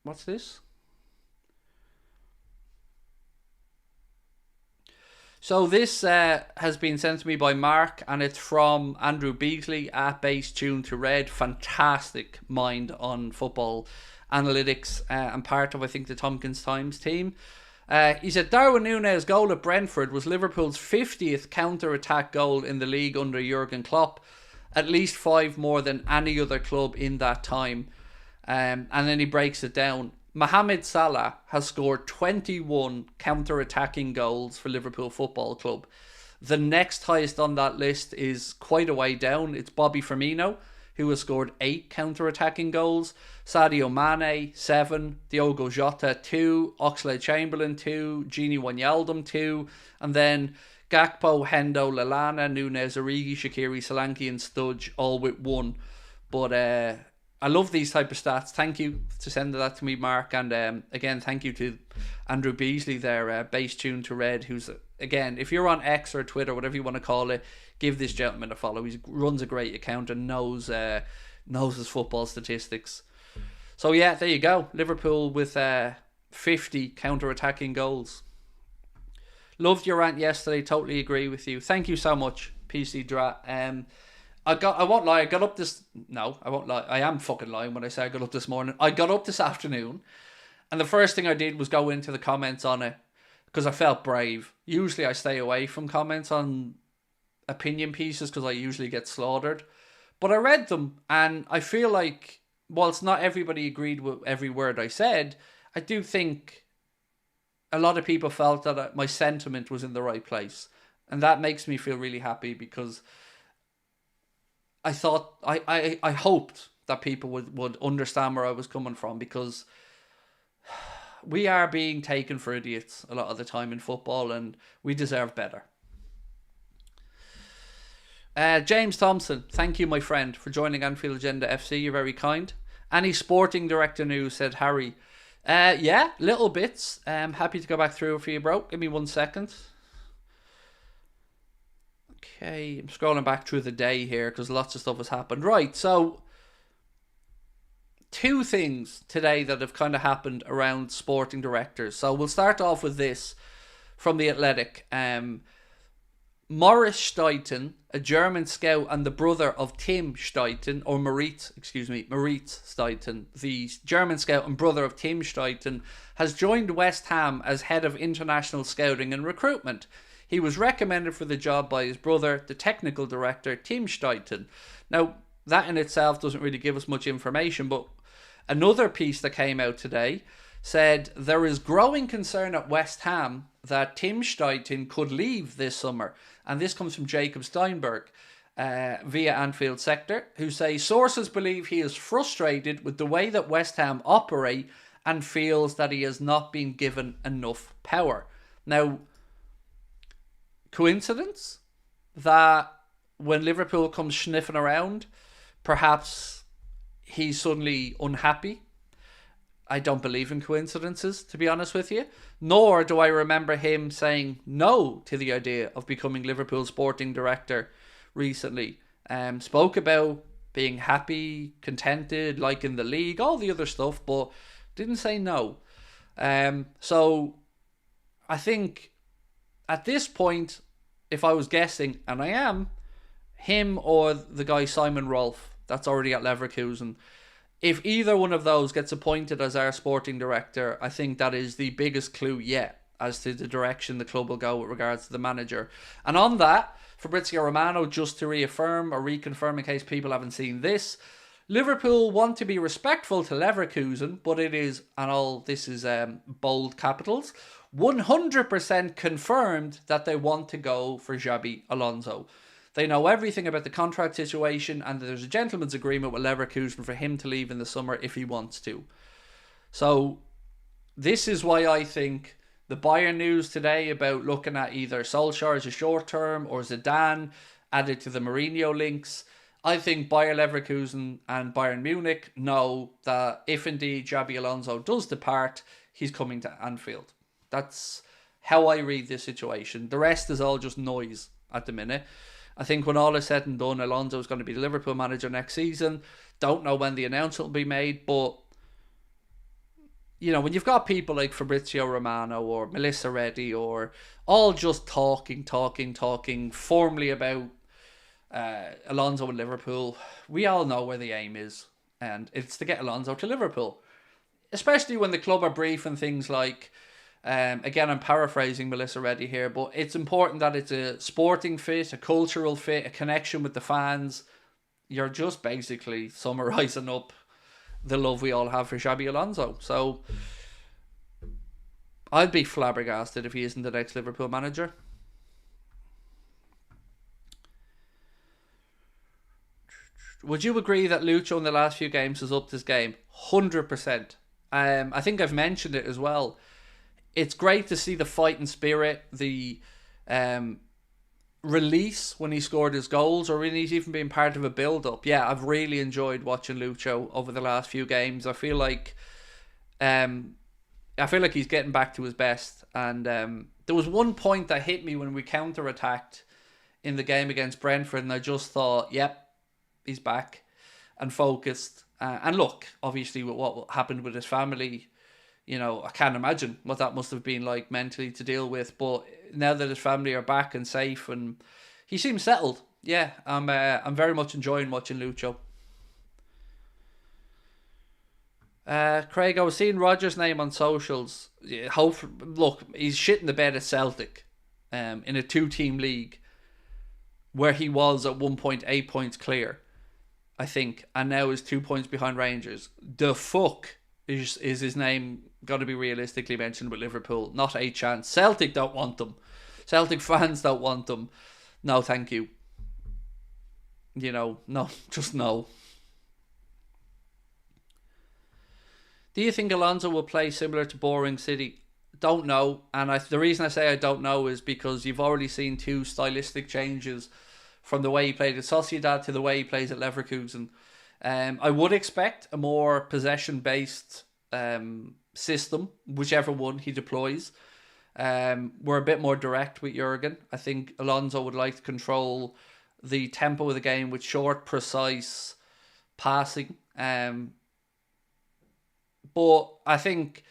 What's this? So this has been sent to me by Mark, and it's from Andrew Beasley at Base Tune to Red. Fantastic mind on football analytics, and part of, I think, the Tompkins Times team. He said, Darwin Nunez' goal at Brentford was Liverpool's 50th counter-attack goal in the league under Jurgen Klopp. At least 5 more than any other club in that time. And then he breaks it down. Mohamed Salah has scored 21 counter-attacking goals for Liverpool Football Club. The next highest on that list is quite a way down. It's Bobby Firmino, who has scored 8 counter-attacking goals. Sadio Mane, 7. Diogo Jota, 2. Oxlade-Chamberlain, 2. Gini Wijnaldum, 2. And then Gakpo, Hendo, Lallana, Nunez, Origi, Shaqiri, Solanke and Studge, all with 1. But I love these type of stats. Thank you for sending that to me, Mark. And again, thank you to Andrew Beasley there, Base Tune to Red, who's, again, if you're on X or Twitter, whatever you want to call it, give this gentleman a follow. He runs a great account and knows his football statistics. So yeah, there you go. Liverpool with 50 counter-attacking goals. Loved your rant yesterday. Totally agree with you. Thank you so much, PC Drat. I won't lie, I got up this... No, I won't lie. I am fucking lying when I say I got up this morning. I got up this afternoon, and the first thing I did was go into the comments on it, because I felt brave. Usually I stay away from comments on opinion pieces, because I usually get slaughtered. But I read them, and I feel like, whilst not everybody agreed with every word I said, I do think a lot of people felt that my sentiment was in the right place. And that makes me feel really happy, because I thought, I hoped that people would understand where I was coming from, because we are being taken for idiots a lot of the time in football, and we deserve better. James Thompson, thank you, my friend, for joining Anfield Agenda FC. You're very kind. Any sporting director news, said Harry. Yeah, little bits. Happy to go back through it for you, bro. Give me 1 second. Okay, I'm scrolling back through the day here because lots of stuff has happened. Right, so 2 things today that have kind of happened around sporting directors. So we'll start off with this from The Athletic. Morris Steiten, a German scout and the brother of Tim Steiten, or Moritz Steiten, the German scout and brother of Tim Steiten, has joined West Ham as head of international scouting and recruitment. He was recommended for the job by his brother, the technical director, Tim Steiten. Now, that in itself doesn't really give us much information, but another piece that came out today said there is growing concern at West Ham that Tim Steiten could leave this summer. And this comes from Jacob Steinberg via Anfield Sector, who say sources believe he is frustrated with the way that West Ham operate and feels that he has not been given enough power. Now, coincidence that when Liverpool comes sniffing around, perhaps he's suddenly unhappy? I don't believe in coincidences, to be honest with you. Nor do I remember him saying no to the idea of becoming Liverpool sporting director recently. Spoke about being happy, contented, liking the league, all the other stuff, but didn't say no. So I think at this point, if I was guessing, and I am, him or the guy Simon Rolfe, that's already at Leverkusen, if either one of those gets appointed as our sporting director, I think that is the biggest clue yet as to the direction the club will go with regards to the manager. And on that, Fabrizio Romano, just to reaffirm or reconfirm in case people haven't seen this, Liverpool want to be respectful to Leverkusen, but it is, and all this is bold capitals, 100% confirmed that they want to go for Xabi Alonso. They know everything about the contract situation, and there's a gentleman's agreement with Leverkusen for him to leave in the summer if he wants to. So this is why I think the Bayern news today about looking at either Solskjaer as a short term or Zidane added to the Mourinho links, I think Bayer Leverkusen and Bayern Munich know that if indeed Xabi Alonso does depart, he's coming to Anfield. That's how I read this situation. The rest is all just noise at the minute. I think when all is said and done, Alonso is going to be the Liverpool manager next season. Don't know when the announcement will be made, but you know, when you've got people like Fabrizio Romano or Melissa Reddy or all just talking formally about Alonso and Liverpool, we all know where the aim is, and it's to get Alonso to Liverpool. Especially when the club are briefing things like, again, I'm paraphrasing Melissa Reddy here, but it's important that it's a sporting fit, a cultural fit, a connection with the fans. You're just basically summarising up the love we all have for Xabi Alonso. So I'd be flabbergasted if he isn't the next Liverpool manager. Would you agree that Lucho in the last few games has upped his game? 100%. I think I've mentioned it as well. It's great to see the fighting spirit, the release when he scored his goals, or when he's even been part of a build-up. Yeah, I've really enjoyed watching Lucho over the last few games. I feel like he's getting back to his best. And there was one point that hit me when we counter-attacked in the game against Brentford, and I just thought, yep, he's back and focused. And look, obviously with what happened with his family, you know, I can't imagine what that must have been like mentally to deal with. But now that his family are back and safe, and he seems settled, yeah, I'm very much enjoying watching Lucho. Craig, I was seeing Rodgers' name on socials. Yeah, look, he's shitting the bed at Celtic, in a 2-team league, where he was at 1 point 8 points clear, I think, and now is 2 points behind Rangers. The fuck is his name got to be realistically mentioned with Liverpool? Not a chance. Celtic don't want them. Celtic fans don't want them. No, thank you. You know, no, just no. Do you think Alonso will play similar to boring City? Don't know. And the reason I say I don't know is because you've already seen two stylistic changes from the way he played at Sociedad to the way he plays at Leverkusen. I would expect a more possession-based system, whichever one he deploys. We're a bit more direct with Jurgen. I think Alonso would like to control the tempo of the game with short, precise passing. But I think,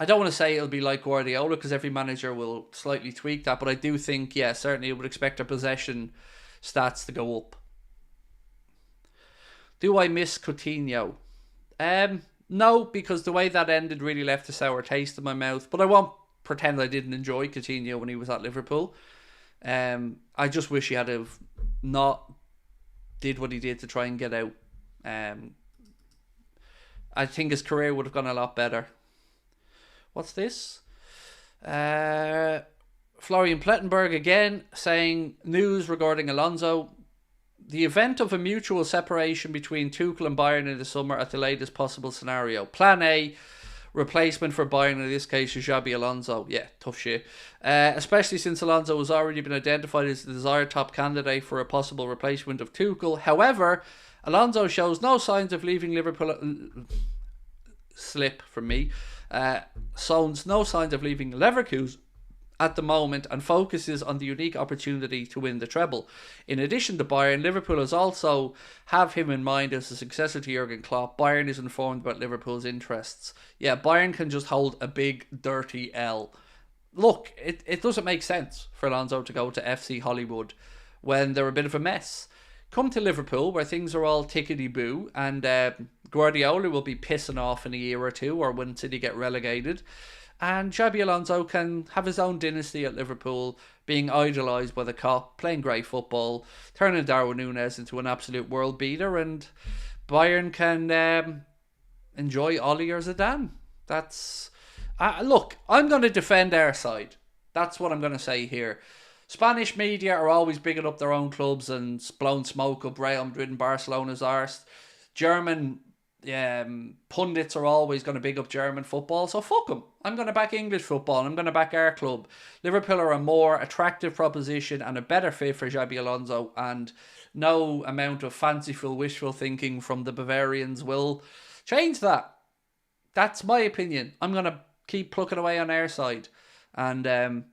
I don't want to say it'll be like Guardiola because every manager will slightly tweak that, but I do think, yeah, certainly I would expect our possession stats to go up. Do I miss Coutinho? No, because the way that ended really left a sour taste in my mouth, but I won't pretend I didn't enjoy Coutinho when he was at Liverpool. I just wish he had have not did what he did to try and get out. I think his career would have gone a lot better. What's this? Florian Plettenberg again saying news regarding Alonso. The event of a mutual separation between Tuchel and Bayern in the summer at the latest possible scenario. Plan A, replacement for Bayern, in this case is Xabi Alonso. Yeah, tough shit. Especially since Alonso has already been identified as the desired top candidate for a possible replacement of Tuchel. However, Alonso shows no signs of leaving Liverpool. Slip from me. Shows no signs of leaving Leverkusen at the moment and focuses on the unique opportunity to win the treble. In addition to Bayern, Liverpool has also have him in mind as a successor to Jurgen Klopp. Bayern is informed about Liverpool's interests. Yeah, Bayern can just hold a big dirty L. Look, it doesn't make sense for Alonso to go to FC Hollywood when they're a bit of a mess. Come to Liverpool where things are all tickety-boo and Guardiola will be pissing off in a year or two or when City get relegated. And Xabi Alonso can have his own dynasty at Liverpool, being idolised by the cop, playing great football, turning Darwin Nunez into an absolute world beater, and Bayern can enjoy Oliver Zidane. That's... look, I'm going to defend our side. That's what I'm going to say here. Spanish media are always bigging up their own clubs and blowing smoke up Real Madrid and Barcelona's arse. German pundits are always going to big up German football, so fuck them. I'm going to back English football. I'm going to back our club. Liverpool are a more attractive proposition and a better fit for Xabi Alonso, and no amount of fanciful wishful thinking from the Bavarians will change that. That's my opinion. I'm going to keep plucking away on our side, and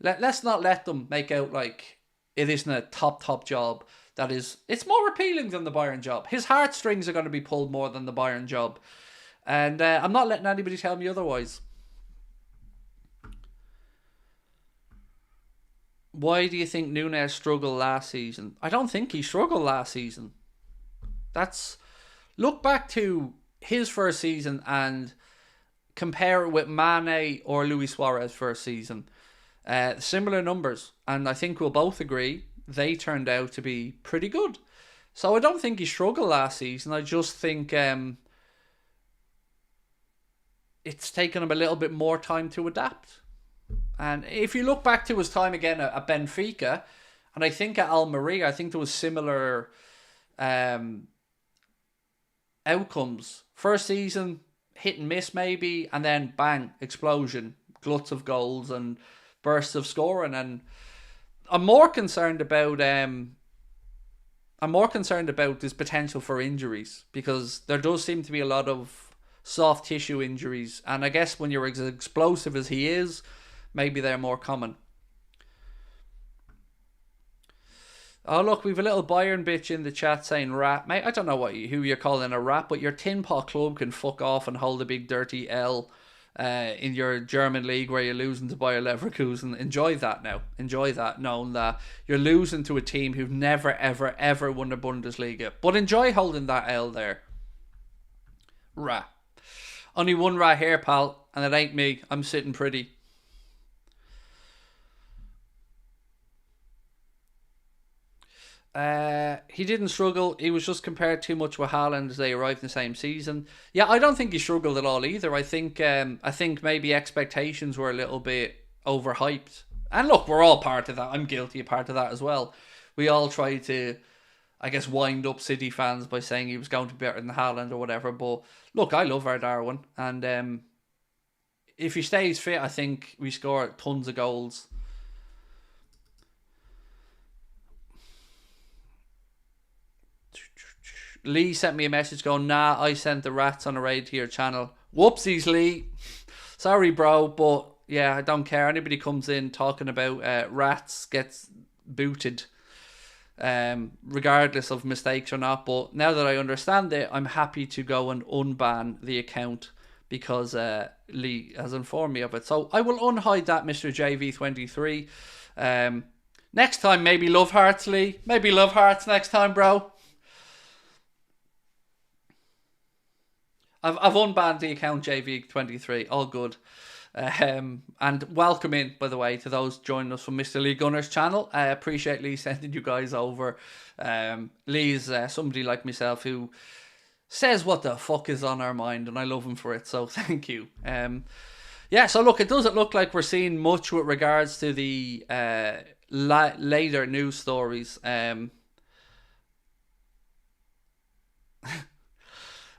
let's not let them make out like it isn't a top job. That is, it's more appealing than the Bayern job. His heartstrings are going to be pulled more than the Bayern job. And I'm not letting anybody tell me otherwise. Why do you think Nunez struggled last season? I don't think he struggled last season. Look back to his first season and compare it with Mane or Luis Suarez first season. Similar numbers. And I think we'll both agree they turned out to be pretty good. So I don't think he struggled last season. I just think it's taken him a little bit more time to adapt. And if you look back to his time again at Benfica, and I think at Almeria, I think there was similar outcomes. First season, hit and miss maybe, and then bang, explosion, gluts of goals and bursts of scoring. And I'm more concerned about this potential for injuries, because there does seem to be a lot of soft tissue injuries, and I guess when you're as explosive as he is, maybe they're more common. Oh look, we've a little Bayern bitch in the chat saying rat. Mate, I don't know who you're calling a rat, but your tin pot club can fuck off and hold a big dirty L in your German league where you're losing to Bayer Leverkusen. Enjoy that now. Enjoy that, knowing that you're losing to a team who've never, ever, ever won the Bundesliga. But enjoy holding that L there. Rat. Only one rat here, pal, and it ain't me. I'm sitting pretty. He didn't struggle. He was just compared too much with Haaland as they arrived in the same season. Yeah, I don't think he struggled at all either. I think maybe expectations were a little bit overhyped. And look, we're all part of that. I'm guilty of part of that as well. We all try to... I guess, wind up City fans by saying he was going to be better than Haaland or whatever. But look, I love our Darwin, and if he stays fit, I think we score tons of goals. Lee sent me a message going, nah, I sent the rats on a raid to your channel. Whoopsies, Lee. Sorry, bro, but yeah, I don't care. Anybody comes in talking about rats gets booted, regardless of mistakes or not. But now that I understand it, I'm happy to go and unban the account because Lee has informed me of it. So I will unhide that, Mr. JV23. Next time, maybe love hearts, Lee. Maybe love hearts next time, bro. I've unbanned the account JV23. All good. And welcome in, by the way, to those joining us from Mr. Lee Gunner's channel. I appreciate Lee sending you guys over. Lee's somebody like myself who says what the fuck is on our mind, and I love him for it, so thank you. Yeah, so look, it doesn't look like we're seeing much with regards to the later news stories.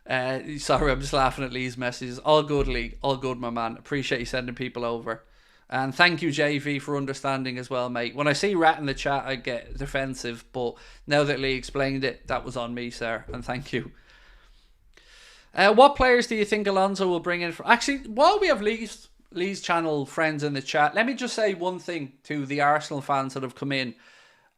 Sorry, I'm just laughing at Lee's messages. All good, Lee. All good, my man. Appreciate you sending people over. And thank you, JV, for understanding as well, mate. When I see rat in the chat, I get defensive. But now that Lee explained it, that was on me, sir. And thank you. What players do you think Alonso will bring in? Actually, while we have Lee's channel friends in the chat, let me just say one thing to the Arsenal fans that have come in.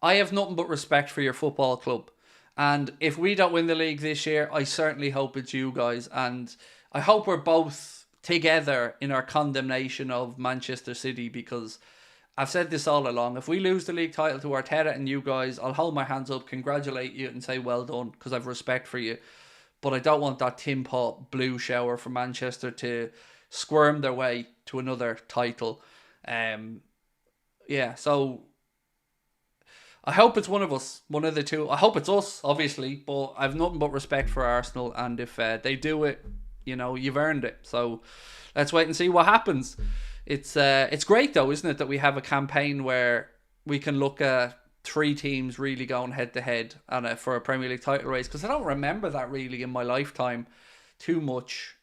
I have nothing but respect for your football club. And if we don't win the league this year, I certainly hope it's you guys. And I hope we're both together in our condemnation of Manchester City, because I've said this all along. If we lose the league title to Arteta and you guys, I'll hold my hands up, congratulate you and say well done, because I've respect for you. But I don't want that tin pot blue shower for Manchester to squirm their way to another title. Yeah, so I hope it's one of us, one of the two. I hope it's us, obviously, but I've nothing but respect for Arsenal, and if they do it, you know, you've earned it. So let's wait and see what happens. It's great though, isn't it, that we have a campaign where we can look at 3 teams really going head to head and for a Premier League title race, because I don't remember that really in my lifetime too much.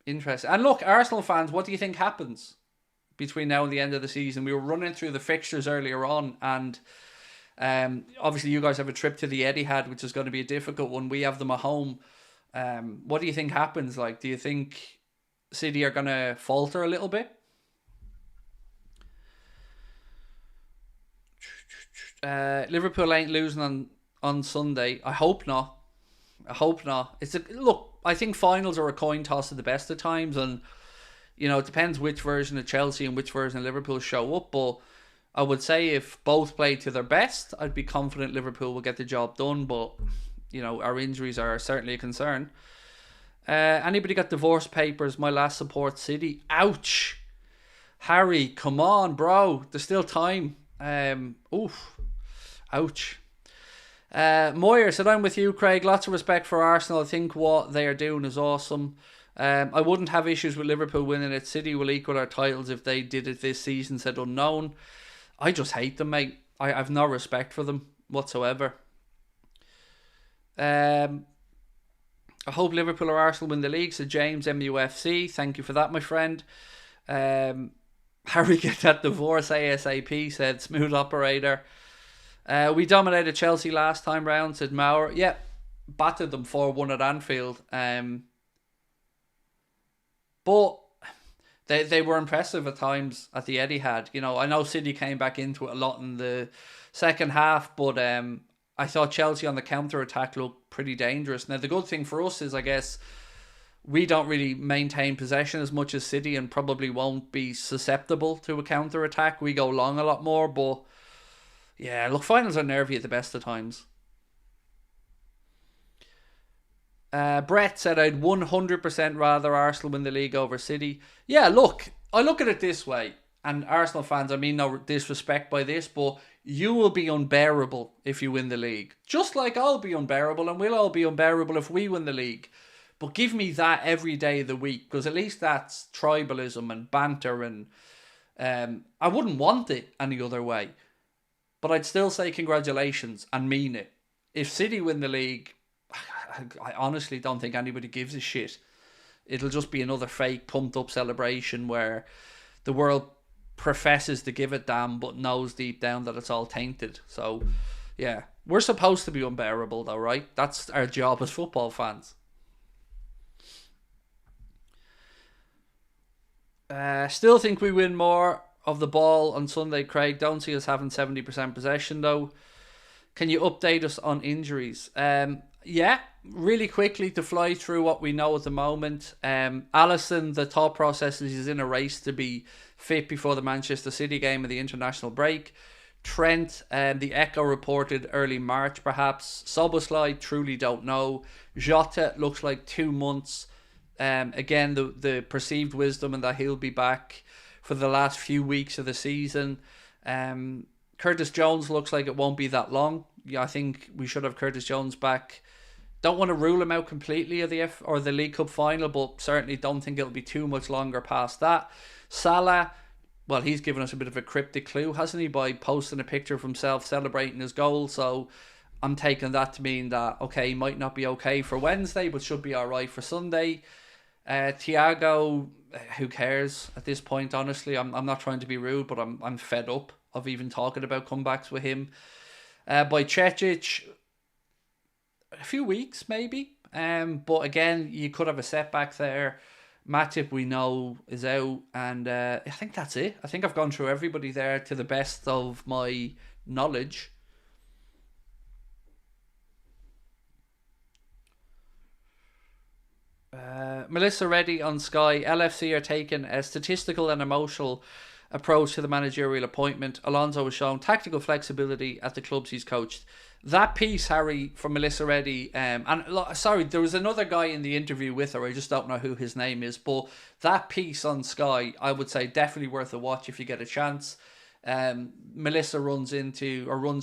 Interesting. And look, Arsenal fans, what do you think happens between now and the end of the season? We were running through the fixtures earlier on, and obviously you guys have a trip to the Etihad, which is going to be a difficult one. We have them at home. What do you think happens? Like, do you think City are going to falter a little bit? Liverpool ain't losing on Sunday. I hope not. I hope not. Look, I think finals are a coin toss at the best of times, and you know, it depends which version of Chelsea and which version of Liverpool show up. But I would say if both play to their best, I'd be confident Liverpool will get the job done. But, you know, our injuries are certainly a concern. Anybody got divorce papers? My last support City. Ouch. Harry, come on, bro. There's still time. Oof. Ouch. Moyer said, I'm with you, Craig. Lots of respect for Arsenal. I think what they are doing is awesome. I wouldn't have issues with Liverpool winning it. City will equal our titles if they did it this season, said Unknown. I just hate them, mate. I have no respect for them whatsoever. I hope Liverpool or Arsenal win the league, said James MUFC. Thank you for that, my friend. Harry, get that divorce ASAP, said Smooth Operator. We dominated Chelsea last time round, said Maurer. Yeah, battered them 4-1 at Anfield. But they were impressive at times at the Etihad. You know, I know City came back into it a lot in the second half, but I thought Chelsea on the counter-attack looked pretty dangerous. Now, the good thing for us is, I guess, we don't really maintain possession as much as City and probably won't be susceptible to a counter-attack. We go long a lot more, but yeah, look, finals are nervy at the best of times. Brett said, I'd 100% rather Arsenal win the league over City. Yeah, look, I look at it this way, and Arsenal fans, I mean no disrespect by this, but you will be unbearable if you win the league. Just like I'll be unbearable, and we'll all be unbearable if we win the league. But give me that every day of the week, because at least that's tribalism and banter, and I wouldn't want it any other way. But I'd still say congratulations and mean it. If City win the league, I honestly don't think anybody gives a shit. It'll just be another fake pumped up celebration where the world professes to give a damn but knows deep down that it's all tainted. So yeah, we're supposed to be unbearable though, right? That's our job as football fans. Still think we win more of the ball on Sunday, Craig. Don't see us having 70% possession though. Can you update us on injuries? Yeah, really quickly to fly through what we know at the moment. Alisson, the thought process is he's in a race to be fit before the Manchester City game and the international break. Trent, the Echo reported early March perhaps. Szoboszlai, truly don't know. Jota looks like 2 months. Again, the perceived wisdom and that he'll be back for the last few weeks of the season. Curtis Jones looks like it won't be that long. Yeah, I think we should have Curtis Jones back. Don't want to rule him out completely of the League Cup final, but certainly don't think it'll be too much longer past that. Salah, well, he's given us a bit of a cryptic clue, hasn't he, by posting a picture of himself celebrating his goal. So I'm taking that to mean that, okay, he might not be okay for Wednesday, but should be all right for Sunday. Thiago, who cares at this point, honestly? I'm not trying to be rude, but I'm fed up of even talking about comebacks with him. By Čečić, a few weeks maybe. But again, you could have a setback there. Matip, we know, is out. And I think that's it. I think I've gone through everybody there to the best of my knowledge. Melissa Reddy on Sky. LFC are taking a statistical and emotional approach to the managerial appointment. Alonso has shown tactical flexibility at the clubs he's coached. That piece, Harry, from Melissa Reddy, sorry, there was another guy in the interview with her. I just don't know who his name is, but that piece on Sky, I would say definitely worth a watch if you get a chance. Melissa runs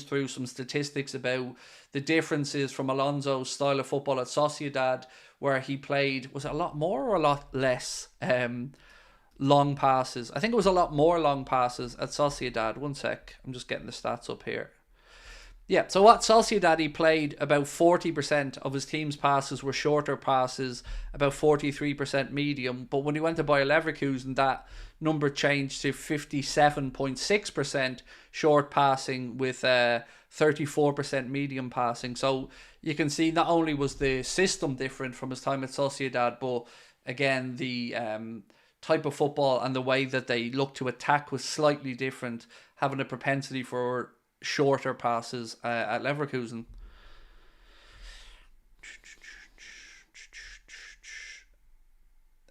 through some statistics about the differences from Alonso's style of football at Sociedad, where he played, was it a lot more or a lot less long passes? I think it was a lot more long passes at Sociedad. One sec, I'm just getting the stats up here. Yeah, so at Sociedad he played about 40% of his team's passes were shorter passes, about 43% medium. But when he went to Bayer Leverkusen, that number changed to 57.6% short passing with 34% medium passing. So you can see not only was the system different from his time at Sociedad, but again, the type of football and the way that they look to attack was slightly different, having a propensity for shorter passes at Leverkusen.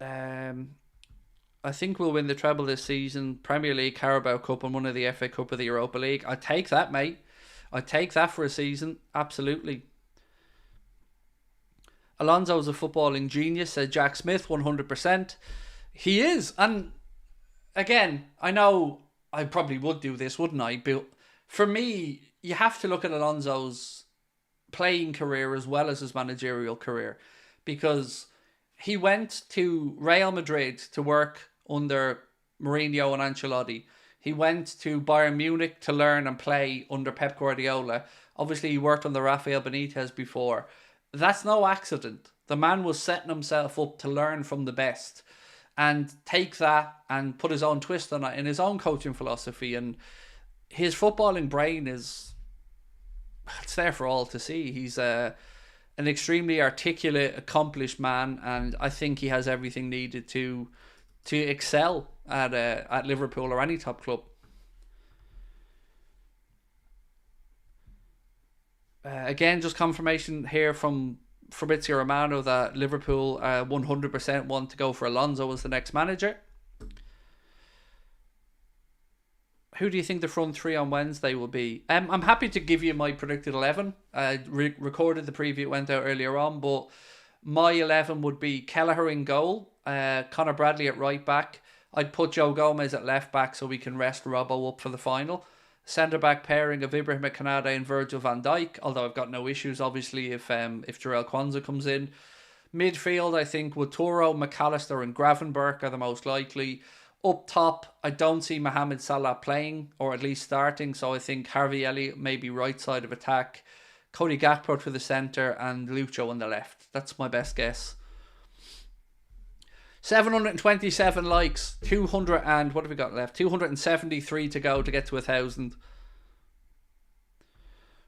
I think we'll win the treble this season. Premier League, Carabao Cup and one of the FA Cup or the Europa League. I'd take that, mate. I'd take that for a season. Absolutely. Alonso's a footballing genius, said Jack Smith, 100%. He is. And again, I know I probably would do this, wouldn't I? But for me, you have to look at Alonso's playing career as well as his managerial career, because he went to Real Madrid to work under Mourinho and Ancelotti. He went to Bayern Munich to learn and play under Pep Guardiola. Obviously, he worked under Rafael Benitez before. That's no accident. The man was setting himself up to learn from the best and take that and put his own twist on it in his own coaching philosophy. And his footballing brain it's there for all to see. He's an extremely articulate, accomplished man, and I think he has everything needed to excel at Liverpool or any top club. Again, just confirmation here from Fabrizio Romano that Liverpool 100% want to go for Alonso as the next manager. Who do you think the front three on Wednesday will be? I'm happy to give you my predicted 11. I recorded the preview, it went out earlier on, but my 11 would be Kelleher in goal, Conor Bradley at right back. I'd put Joe Gomez at left back so we can rest Robbo up for the final. Centre back pairing of Ibrahim Konate and Virgil van Dijk, although I've got no issues obviously if Jarell Kwanzaa comes in. Midfield, I think Wouturo, McAllister and Gravenberch are the most likely. Up top, I don't see Mohamed Salah playing, or at least starting, so I think Harvey Elliott maybe right side of attack, Cody Gakpo to the centre, and Lucho on the left. That's my best guess. 727 likes, 200 and what have we got left? 273 to go to get to 1,000.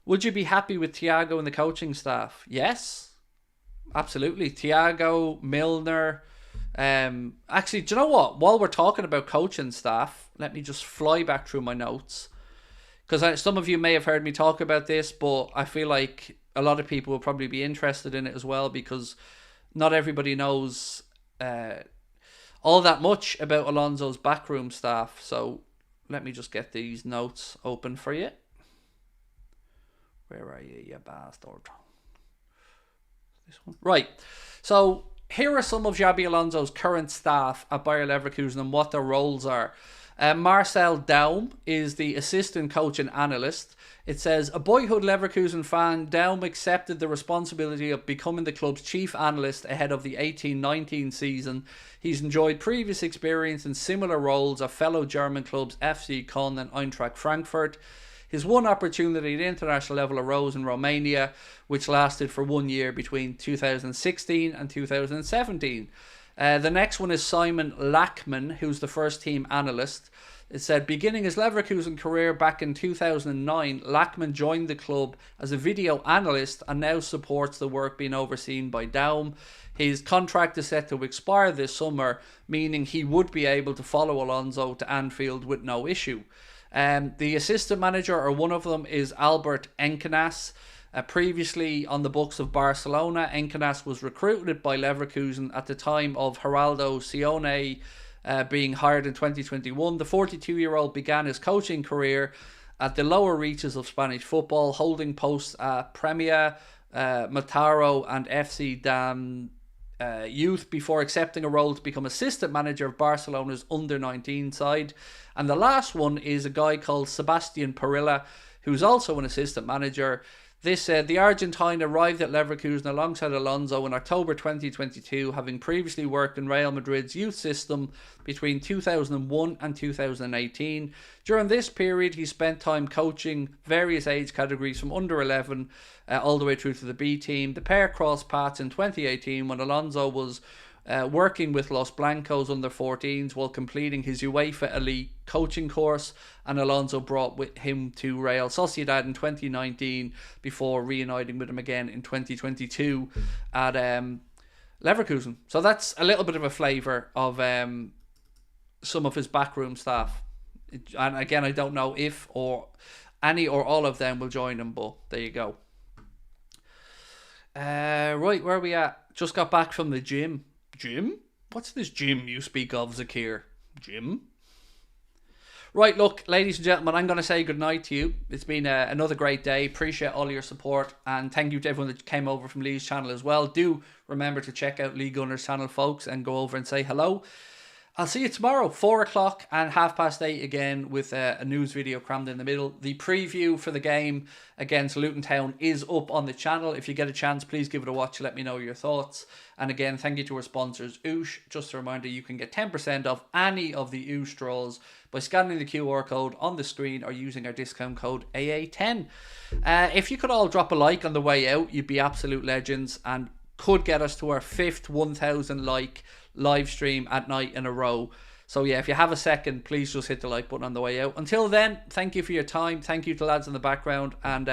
Would you be happy with Thiago and the coaching staff? Yes, absolutely. Thiago, Milner. Actually, do you know what? While we're talking about coaching staff, let me just fly back through my notes, because some of you may have heard me talk about this, but I feel like a lot of people will probably be interested in it as well, because not everybody knows all that much about Alonso's backroom staff. So let me just get these notes open for you. Where are you bastard? This one. Right. So here are some of Xabi Alonso's current staff at Bayer Leverkusen and what their roles are. Marcel Daum is the assistant coach and analyst. It says, a boyhood Leverkusen fan, Daum accepted the responsibility of becoming the club's chief analyst ahead of the 18-19 season. He's enjoyed previous experience in similar roles at fellow German clubs FC Köln and Eintracht Frankfurt. His one opportunity at international level arose in Romania, which lasted for 1 year between 2016 and 2017. The next one is Simon Lachman, who's the first team analyst. It said, beginning his Leverkusen career back in 2009, Lachman joined the club as a video analyst and now supports the work being overseen by Daum. His contract is set to expire this summer, meaning he would be able to follow Alonso to Anfield with no issue. The assistant manager, or one of them, is Albert Enquiries. Previously on the books of Barcelona, Enquiries was recruited by Leverkusen at the time of Geraldo Sione being hired in 2021. The 42-year-old began his coaching career at the lower reaches of Spanish football, holding posts at Premier, Mataro and FC Dam Youth before accepting a role to become assistant manager of Barcelona's under-19 side. And the last one is a guy called Sebastian Parilla, who's also an assistant manager. The Argentine arrived at Leverkusen alongside Alonso in October 2022, having previously worked in Real Madrid's youth system between 2001 and 2018. During this period, he spent time coaching various age categories from under 11 all the way through to the B team. The pair crossed paths in 2018 when Alonso was working with Los Blancos under 14s while completing his UEFA Elite coaching course, and Alonso brought with him to Real Sociedad in 2019 before reuniting with him again in 2022 at Leverkusen. So that's a little bit of a flavour of some of his backroom staff. And again, I don't know if or any or all of them will join him, but there you go. Right, where are we at? Just got back from the gym. Gym? What's this gym you speak of, Zakir? Gym? Right, look, ladies and gentlemen, I'm going to say goodnight to you. It's been another great day. Appreciate all your support. And thank you to everyone that came over from Lee's channel as well. Do remember to check out Lee Gunner's channel, folks, and go over and say hello. I'll see you tomorrow, 4 o'clock and 8:30 again, with a news video crammed in the middle. The preview for the game against Luton Town is up on the channel. If you get a chance, please give it a watch. Let me know your thoughts. And again, thank you to our sponsors, Oosh. Just a reminder, you can get 10% off any of the Oosh straws by scanning the QR code on the screen or using our discount code AA10. If you could all drop a like on the way out, you'd be absolute legends and could get us to our 5th 1,000 like live stream at night in a row. So yeah, if you have a second, please just hit the like button on the way out. Until then, thank you for your time. Thank you to lads in the background, and